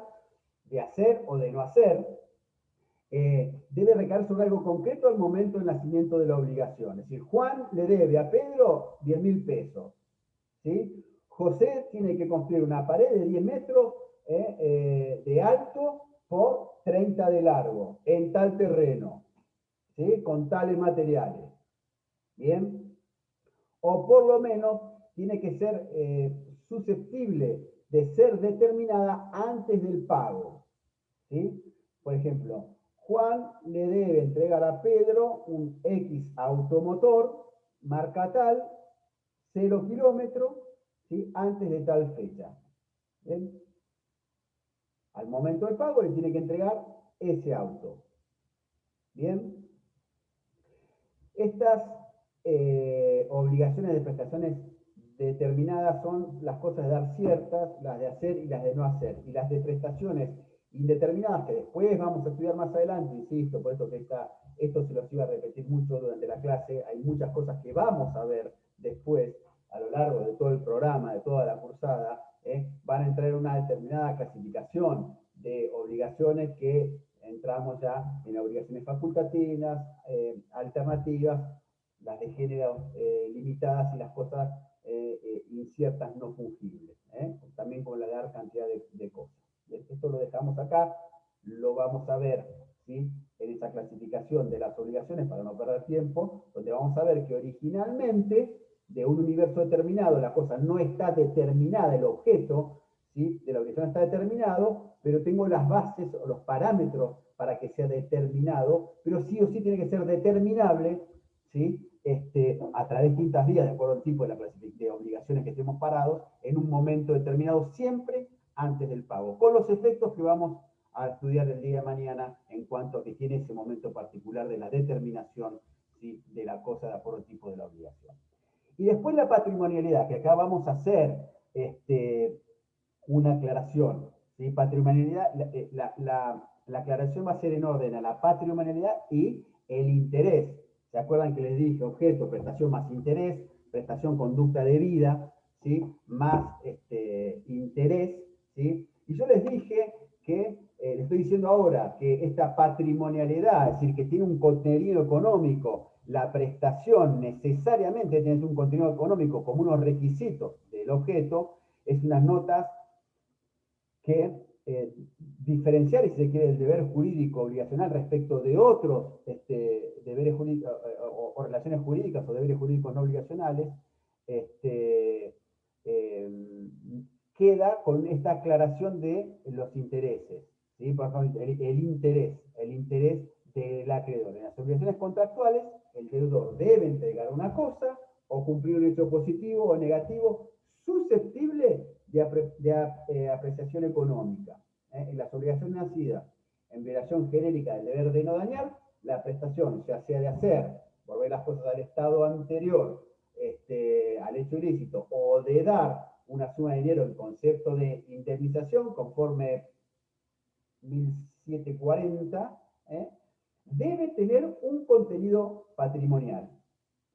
de hacer o de no hacer, debe recaer sobre algo concreto al momento del nacimiento de la obligación. Es decir, Juan le debe a Pedro 10.000 pesos. ¿Sí? José tiene que construir una pared de 10 metros de alto por 30 de largo, en tal terreno, ¿sí? Con tales materiales. ¿Bien? O por lo menos tiene que ser susceptible de ser determinada antes del pago. ¿Sí? Por ejemplo, Juan le debe entregar a Pedro un X automotor, marca tal, 0 kilómetros, ¿sí? Antes de tal fecha. ¿Bien? Al momento del pago le tiene que entregar ese auto. ¿Bien? Estas obligaciones de prestaciones determinadas son las cosas de dar ciertas, las de hacer y las de no hacer. Y las de prestaciones indeterminadas, que después vamos a estudiar más adelante, insisto, por eso que esto se los iba a repetir mucho durante la clase, hay muchas cosas que vamos a ver después, a lo largo de todo el programa, de toda la cursada, van a entrar en una determinada clasificación de obligaciones que entramos ya en obligaciones facultativas, alternativas, las de género limitadas y las cosas inciertas no fungibles, también con la dar cantidad de cosas. Esto lo dejamos acá, lo vamos a ver, ¿sí?, en esa clasificación de las obligaciones para no perder tiempo, donde vamos a ver que originalmente de un universo determinado la cosa no está determinada, el objeto, ¿sí?, de la obligación está determinado, pero tengo las bases o los parámetros para que sea determinado, pero sí o sí tiene que ser determinable, ¿sí?, a través de distintas vías, de acuerdo al tipo de obligaciones que estemos parados, en un momento determinado, siempre antes del pago, con los efectos que vamos a estudiar el día de mañana en cuanto a que tiene ese momento particular de la determinación, ¿sí?, de la cosa de acuerdo al tipo de la obligación. Y después la patrimonialidad, que acá vamos a hacer una aclaración, ¿sí? Patrimonialidad, la aclaración va a ser en orden a la patrimonialidad y el interés. ¿Se acuerdan que les dije objeto, prestación más interés, prestación conducta debida, ¿sí?, más interés, ¿sí? Y yo les dije que, les estoy diciendo ahora, que esta patrimonialidad, es decir, que tiene un contenido económico, la prestación necesariamente tiene un contenido económico como unos requisitos del objeto, es unas notas que diferenciar, si se quiere, el deber jurídico obligacional respecto de otros deberes jurídicos o relaciones jurídicas o deberes jurídicos no obligacionales, queda con esta aclaración de los intereses, ¿sí? Por ejemplo, el interés del acreedor. En las obligaciones contractuales, el deudor debe entregar una cosa o cumplir un hecho positivo o negativo susceptible de apreciación económica. En las obligaciones nacidas en violación genérica del deber de no dañar, la prestación, ya sea de hacer, volver las cosas al estado anterior, al hecho ilícito, o de dar una suma de dinero en concepto de indemnización, conforme 1740, debe tener un contenido patrimonial,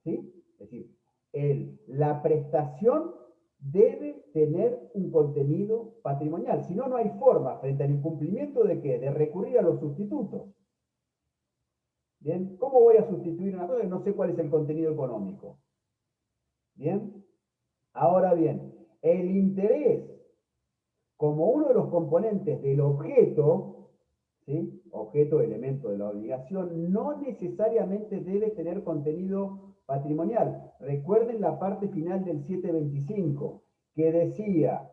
¿sí? Es decir, la prestación debe tener un contenido patrimonial, si no, no hay forma, frente al incumplimiento de ¿qué? De recurrir a los sustitutos. ¿Bien? ¿Cómo voy a sustituir una cosa que no sé cuál es el contenido económico? ¿Bien? Ahora bien, el interés, como uno de los componentes del objeto, ¿sí?, objeto, elemento de la obligación, no necesariamente debe tener contenido patrimonial. Recuerden la parte final del 725, que decía,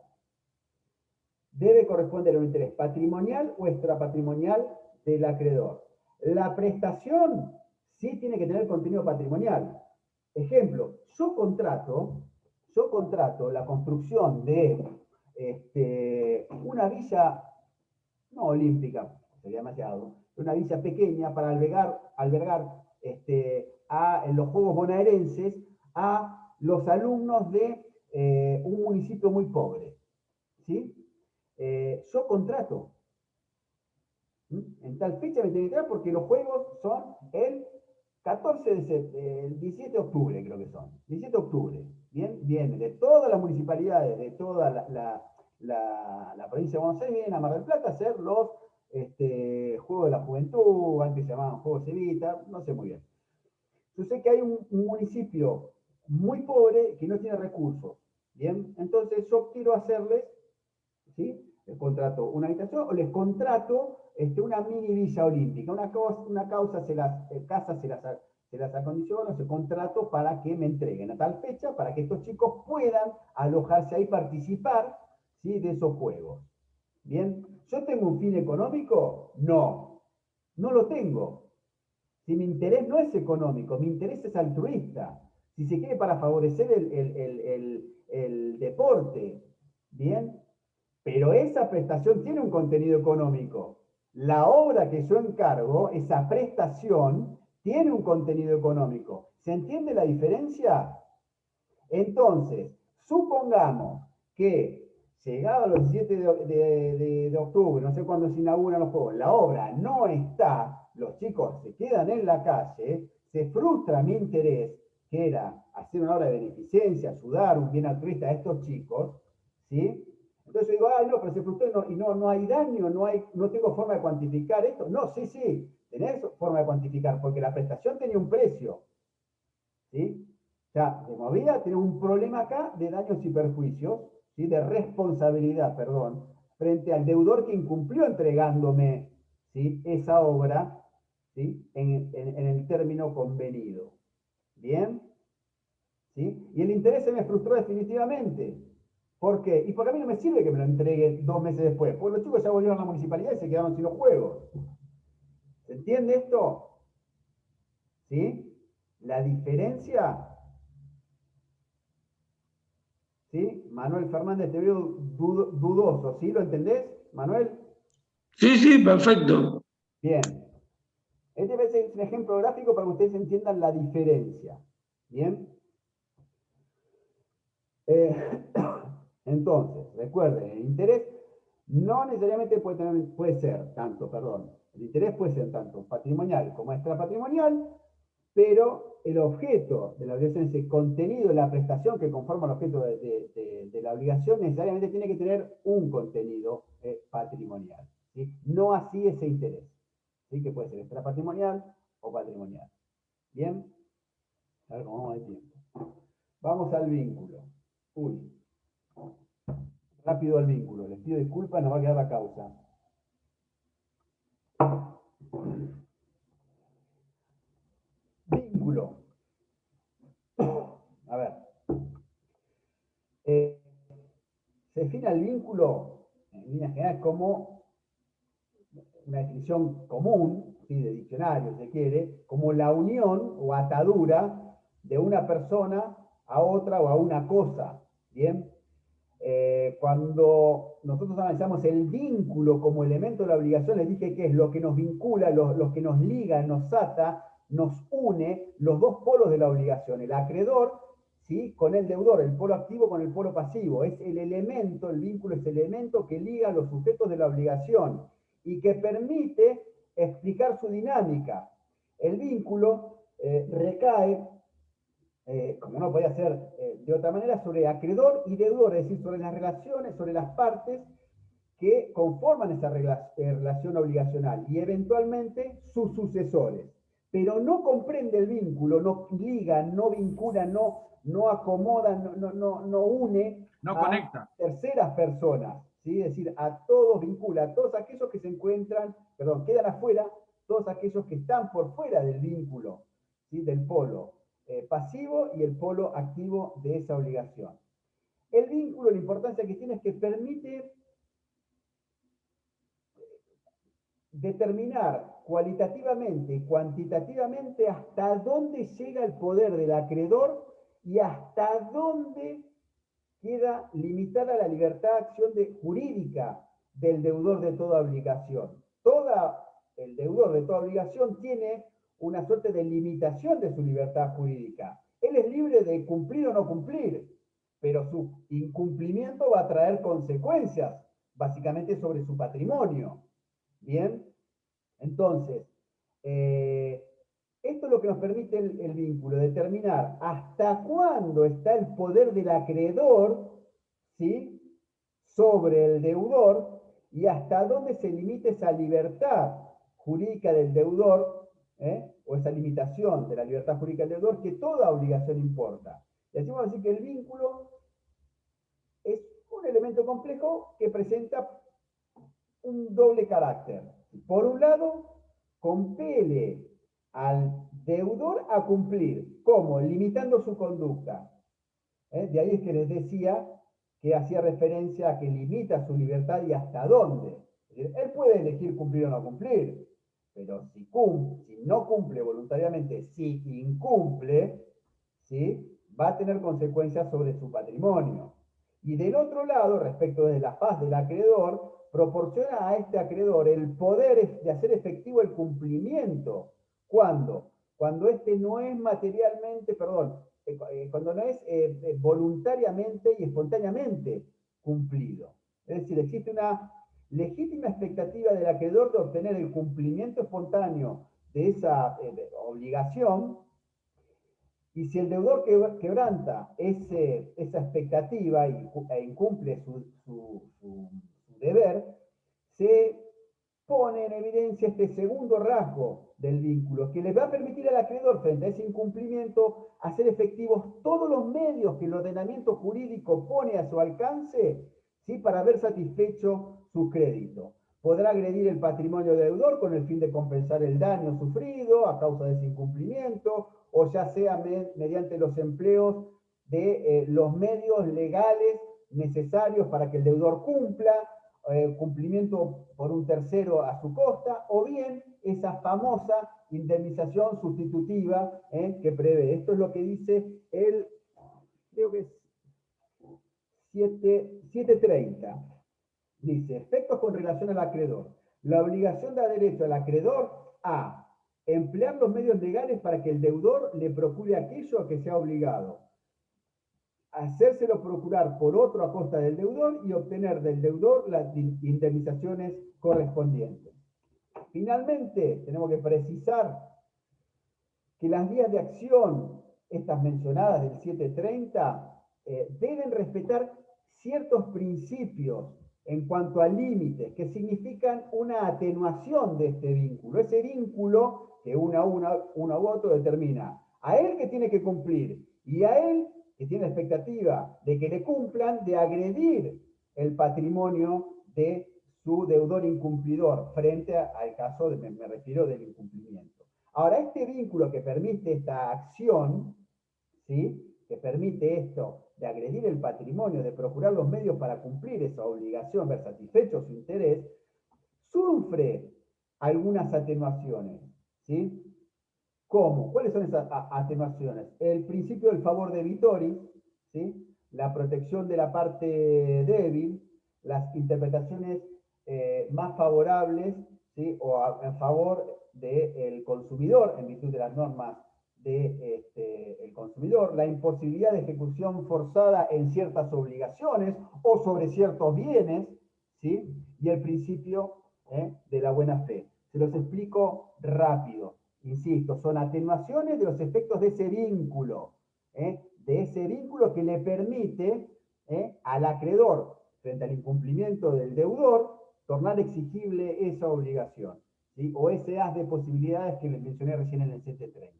debe corresponder a un interés patrimonial o extrapatrimonial del acreedor. La prestación sí tiene que tener contenido patrimonial. Ejemplo, yo contrato la construcción de una villa, no olímpica, sería demasiado, una villa pequeña para albergar en los Juegos Bonaerenses a los alumnos de un municipio muy pobre, ¿sí? Yo contrato. En tal fecha me tiene que entrar porque los Juegos son el 17 de octubre, creo que son. 17 de octubre. Bien, viene de todas las municipalidades, de toda la provincia de Buenos Aires, vienen a Mar del Plata a hacer los Juegos de la Juventud, antes se llamaban Juegos Evita, no sé muy bien. Yo sé que hay un municipio muy pobre que no tiene recursos, ¿bien? Entonces yo quiero hacerles, ¿sí?, les contrato una habitación o les contrato una mini villa olímpica, una casa se las acondiciono, se contrato para que me entreguen a tal fecha, para que estos chicos puedan alojarse ahí, participar, ¿sí?, de esos juegos. ¿Bien? ¿Yo tengo un fin económico? No, no lo tengo. Si mi interés no es económico, mi interés es altruista. Si se quiere para favorecer el deporte, ¿bien? pero esa prestación tiene un contenido económico. La obra que yo encargo, esa prestación, tiene un contenido económico. ¿Se entiende la diferencia? Entonces, supongamos que llegado a los 17 de octubre, no sé cuándo se inauguran los juegos, la obra no está, los chicos se quedan en la calle, se frustra mi interés, que era hacer una obra de beneficencia, ayudar un bien altruista a estos chicos, ¿sí? Entonces yo digo, ay, no, pero se frustró y no hay daño, no tengo forma de cuantificar esto. No, sí, tenés forma de cuantificar, porque la prestación tenía un precio, ¿sí? O sea, de movida tenemos un problema acá de daños y perjuicios, ¿sí? De responsabilidad, perdón, frente al deudor que incumplió entregándome, ¿sí? Esa obra, ¿sí? En el término convenido. ¿Bien? ¿Sí? Y el interés se me frustró definitivamente. ¿Por qué? Y porque a mí no me sirve que me lo entregue 2 meses después, porque los chicos ya volvieron a la municipalidad y se quedaron sin los juegos. ¿Se entiende esto? ¿Sí? La diferencia... ¿Sí? Manuel Fernández, te veo dudoso, ¿sí? ¿Lo entendés, Manuel? Sí, perfecto. Bien. Este es un ejemplo gráfico para que ustedes entiendan la diferencia. ¿Bien? Entonces, recuerden, el interés no necesariamente puede ser tanto, el interés puede ser tanto patrimonial como extrapatrimonial, pero el objeto de la obligación, ese contenido de la prestación que conforma el objeto de la obligación, necesariamente tiene que tener un contenido patrimonial, ¿sí? No así ese interés, ¿sí? Que puede ser extrapatrimonial o patrimonial. ¿Bien? A ver cómo vamos de tiempo. Vamos al vínculo. Uy. Rápido al vínculo. Les pido disculpas, nos va a quedar la causa. Vínculo. A ver. Se define el vínculo, en líneas generales, como una definición común, ¿sí? De diccionario, si se quiere, como la unión o atadura de una persona a otra o a una cosa. ¿Bien? Cuando nosotros analizamos el vínculo como elemento de la obligación, les dije que es lo que nos vincula, lo que nos liga, nos ata, nos une, los dos polos de la obligación, el acreedor, ¿sí? Con el deudor, el polo activo con el polo pasivo. Es el elemento, el vínculo es el elemento que liga a los sujetos de la obligación y que permite explicar su dinámica. El vínculo recae, como no podía ser de otra manera, sobre acreedor y deudor, es decir, sobre las relaciones, sobre las partes que conforman esa relación obligacional y eventualmente sus sucesores. Pero no comprende el vínculo, no liga, no vincula, no acomoda, no une No a conecta. terceras personas, ¿sí? Es decir, a todos vincula, a todos aquellos que se encuentran, quedan afuera, todos aquellos que están por fuera del vínculo, ¿sí? Del polo pasivo y el polo activo de esa obligación. El vínculo, la importancia que tiene es que permite determinar cualitativamente y cuantitativamente hasta dónde llega el poder del acreedor y hasta dónde queda limitada la libertad de acción jurídica del deudor de toda obligación. El deudor de toda obligación tiene una suerte de limitación de su libertad jurídica. Él es libre de cumplir o no cumplir, pero su incumplimiento va a traer consecuencias, básicamente sobre su patrimonio. ¿Bien? Entonces, esto es lo que nos permite el vínculo, determinar hasta cuándo está el poder del acreedor, ¿sí? Sobre el deudor y hasta dónde se limita esa libertad jurídica del deudor, o esa limitación de la libertad jurídica del deudor que toda obligación importa. Y decimos así que el vínculo es un elemento complejo que presenta un doble carácter. Por un lado, compele al deudor a cumplir. ¿Cómo? Limitando su conducta. De ahí es que les decía que hacía referencia a que limita su libertad y hasta dónde. Es decir, él puede elegir cumplir o no cumplir, pero si no cumple voluntariamente, si incumple, ¿sí? Va a tener consecuencias sobre su patrimonio. Y del otro lado, respecto de la faz del acreedor, proporciona a este acreedor el poder de hacer efectivo el cumplimiento. ¿Cuándo? Cuando este no es materialmente, cuando no es voluntariamente y espontáneamente cumplido. Es decir, existe una legítima expectativa del acreedor de obtener el cumplimiento espontáneo de esa obligación, y si el deudor quebranta esa expectativa e incumple su deber, se pone en evidencia este segundo rasgo del vínculo, que le va a permitir al acreedor, frente a ese incumplimiento, hacer efectivos todos los medios que el ordenamiento jurídico pone a su alcance, ¿sí?, para haber satisfecho su crédito. Podrá agredir el patrimonio del deudor con el fin de compensar el daño sufrido a causa de ese incumplimiento, o ya sea mediante los empleos de los medios legales necesarios para que el deudor cumpla, cumplimiento por un tercero a su costa, o bien esa famosa indemnización sustitutiva que prevé. Esto es lo que dice creo que es 730. Dice, efectos con relación al acreedor. La obligación da derecho al acreedor a emplear los medios legales para que el deudor le procure aquello a que sea obligado, hacérselo procurar por otro a costa del deudor y obtener del deudor las indemnizaciones correspondientes. Finalmente, tenemos que precisar que las vías de acción, estas mencionadas del 730, deben respetar ciertos principios en cuanto a límites, que significan una atenuación de este vínculo. Ese vínculo que uno u otro determina a él que tiene que cumplir y a él que tiene la expectativa de que le cumplan, de agredir el patrimonio de su deudor incumplidor frente al caso, me refiero del incumplimiento. Ahora, este vínculo que permite esta acción, ¿sí?, que permite esto de agredir el patrimonio, de procurar los medios para cumplir esa obligación, ver satisfecho su interés, sufre algunas atenuaciones, ¿sí? ¿Cómo? ¿Cuáles son esas atenuaciones? El principio del favor debitoris, ¿sí?, la protección de la parte débil, las interpretaciones más favorables, ¿sí?, o en favor del consumidor en virtud de las normas del consumidor, la imposibilidad de ejecución forzada en ciertas obligaciones o sobre ciertos bienes, ¿sí?, y el principio de la buena fe. Se los explico rápido. Insisto, son atenuaciones de los efectos de ese vínculo que le permite al acreedor, frente al incumplimiento del deudor, tornar exigible esa obligación, ¿sí?, o ese haz de posibilidades que les mencioné recién en el 730.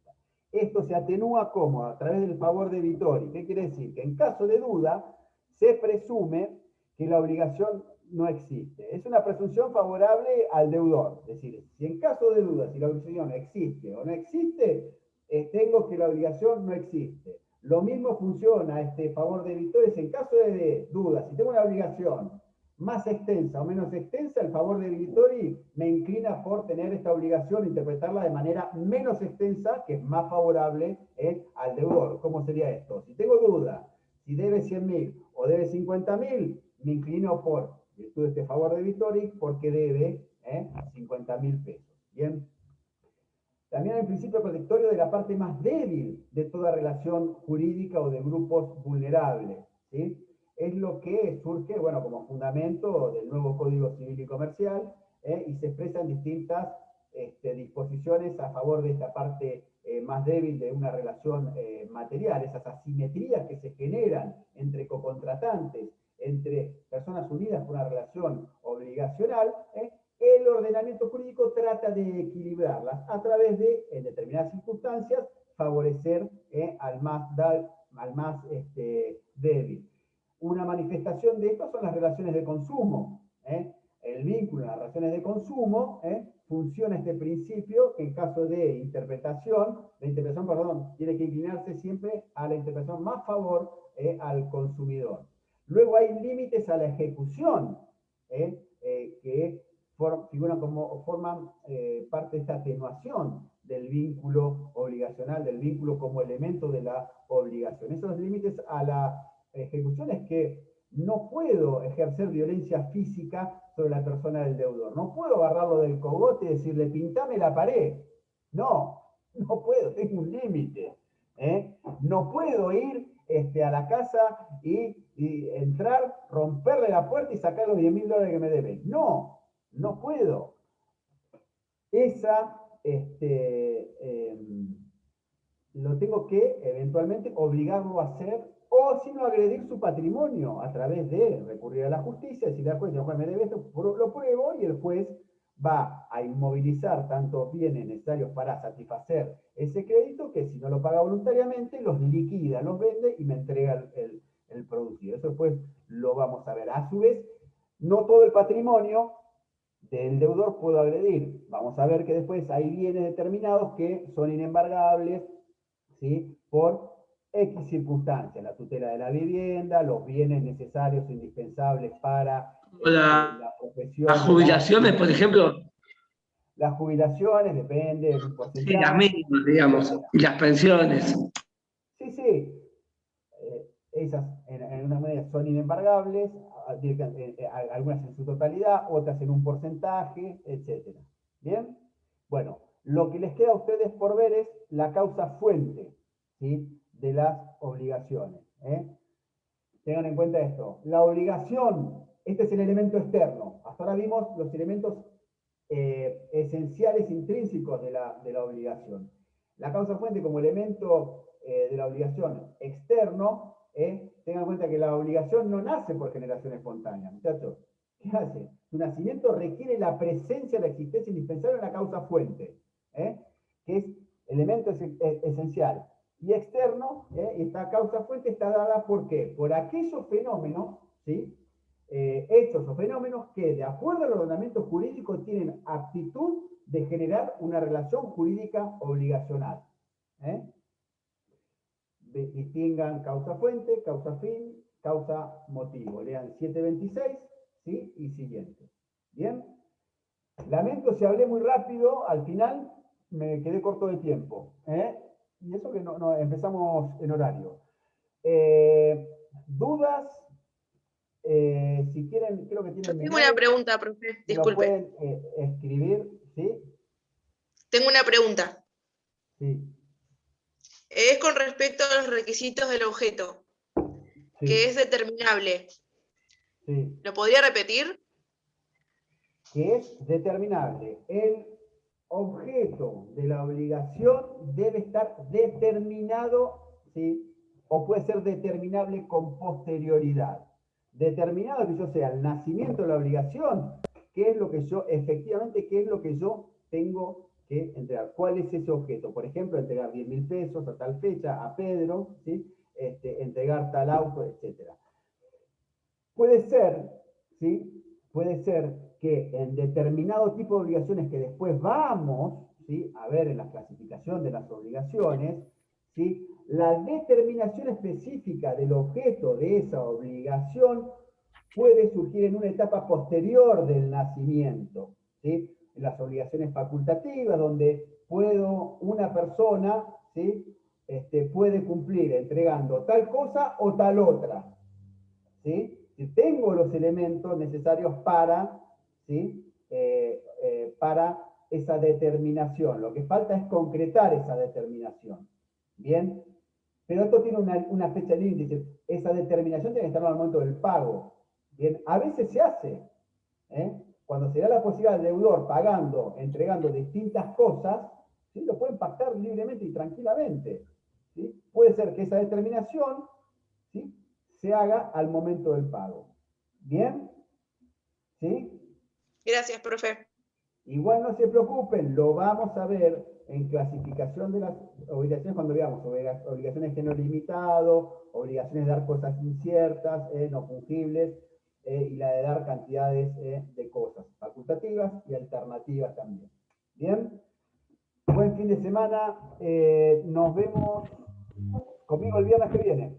Esto se atenúa ¿cómo? A través del favor debitori. ¿Qué quiere decir? Que en caso de duda se presume que la obligación no existe. Es una presunción favorable al deudor. Es decir, si en caso de duda, si la obligación existe o no existe, tengo que la obligación no existe. Lo mismo funciona este favor debitori en caso de duda. Si tengo una obligación más extensa o menos extensa, el favor debitori me inclina por tener esta obligación, interpretarla de manera menos extensa, que es más favorable al deudor. ¿Cómo sería esto? Si tengo duda, si debe 100.000 o debe 50.000, me inclino por virtud de este favor debitori porque debe 50.000 pesos. ¿Bien? También hay un principio protectorio de la parte más débil de toda relación jurídica o de grupos vulnerables, ¿sí? Es lo que surge, bueno, como fundamento del nuevo Código Civil y Comercial, y se expresan distintas disposiciones a favor de esta parte más débil de una relación material, esas asimetrías que se generan entre cocontratantes, entre personas unidas por una relación obligacional. El ordenamiento jurídico trata de equilibrarlas a través de, en determinadas circunstancias, favorecer al más débil. Una manifestación de esto son las relaciones de consumo. El vínculo en las relaciones de consumo funciona este principio que en caso de interpretación, tiene que inclinarse siempre a la interpretación más favor al consumidor. Luego hay límites a la ejecución que forman parte de esta atenuación del vínculo obligacional, del vínculo como elemento de la obligación. Esos límites a la ejecución es que no puedo ejercer violencia física sobre la persona del deudor. No puedo agarrarlo del cogote y decirle, pintame la pared. No, no puedo, tengo un límite. No puedo ir a la casa y entrar, romperle la puerta y sacar los $10.000 que me deben. No, no puedo. Lo tengo que eventualmente obligarlo a hacer, o si no, agredir su patrimonio a través de recurrir a la justicia, decirle al juez, el juez me debe esto, lo pruebo, y el juez va a inmovilizar tantos bienes necesarios para satisfacer ese crédito, que si no lo paga voluntariamente, los liquida, los vende y me entrega el producido. Eso después lo vamos a ver. A su vez, no todo el patrimonio del deudor puedo agredir. Vamos a ver que después hay bienes determinados que son inembargables, ¿sí? Por X circunstancias, la tutela de la vivienda, los bienes necesarios e indispensables para la profesión. Las jubilaciones, por ejemplo. Las jubilaciones, depende del porcentaje. Sí, las mínimas, digamos, y las pensiones. Sí, sí. Esas en una medida son inembargables, algunas en su totalidad, otras en un porcentaje, etc. ¿Bien? Bueno, lo que les queda a ustedes por ver es la causa fuente, ¿sí?, de las obligaciones. Tengan en cuenta esto. La obligación, este es el elemento externo. Hasta ahora vimos los elementos esenciales, intrínsecos de la obligación. La causa fuente como elemento de la obligación externo, tengan en cuenta que la obligación no nace por generación espontánea, muchachos. ¿Qué hace? Su nacimiento requiere la presencia, la existencia indispensable de una causa fuente, que es elemento esencial. Y externo, esta causa fuente está dada ¿por qué? Por aquellos fenómenos, ¿sí?, hechos o fenómenos que, de acuerdo al ordenamiento jurídico, tienen aptitud de generar una relación jurídica obligacional. Distingan causa fuente, causa fin, causa motivo. Lean 726, ¿sí?, y siguiente. ¿Bien? Lamento si hablé muy rápido, al final me quedé corto de tiempo. Y eso que no empezamos en horario. ¿Dudas? Si quieren, creo que tienen... Tengo una pregunta, profe, disculpe. Lo pueden escribir, ¿sí? Tengo una pregunta. Sí. Es con respecto a los requisitos del objeto, Sí. que es determinable. Sí. ¿Lo podría repetir? Que es determinable. El objeto de la obligación debe estar determinado, ¿sí?, o puede ser determinable con posterioridad. Determinado que yo sea el nacimiento de la obligación, qué es lo que yo, efectivamente, qué es lo que yo tengo que entregar. ¿Cuál es ese objeto? Por ejemplo, entregar 10.000 pesos a tal fecha a Pedro, ¿sí?, entregar tal auto, etc. Puede ser, ¿sí?, puede ser que en determinado tipo de obligaciones que después vamos, ¿sí?, a ver en la clasificación de las obligaciones, ¿sí?, la determinación específica del objeto de esa obligación puede surgir en una etapa posterior del nacimiento, ¿sí?, en las obligaciones facultativas, donde una persona, ¿sí?, puede cumplir entregando tal cosa o tal otra, ¿sí? Si tengo los elementos necesarios para, ¿sí?, para esa determinación. Lo que falta es concretar esa determinación. ¿Bien? Pero esto tiene una fecha límite. Esa determinación tiene que estar al momento del pago. ¿Bien? A veces se hace. Cuando se da la posibilidad al deudor pagando, entregando distintas cosas, ¿sí?, lo pueden pactar libremente y tranquilamente. ¿Sí? Puede ser que esa determinación, ¿sí?, se haga al momento del pago. ¿Bien? ¿Sí? Gracias, profe. Igual no se preocupen, lo vamos a ver en clasificación de las obligaciones cuando veamos obligaciones de género limitado, obligaciones de dar cosas inciertas, no fungibles, y la de dar cantidades de cosas facultativas y alternativas también. ¿Bien? Buen fin de semana. Nos vemos conmigo el viernes que viene.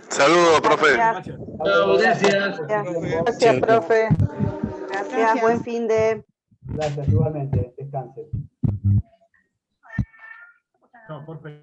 Saludos, profe. Gracias. Gracias. Gracias, profe. Gracias, buen fin de... Gracias, igualmente. Descansen. No, profe.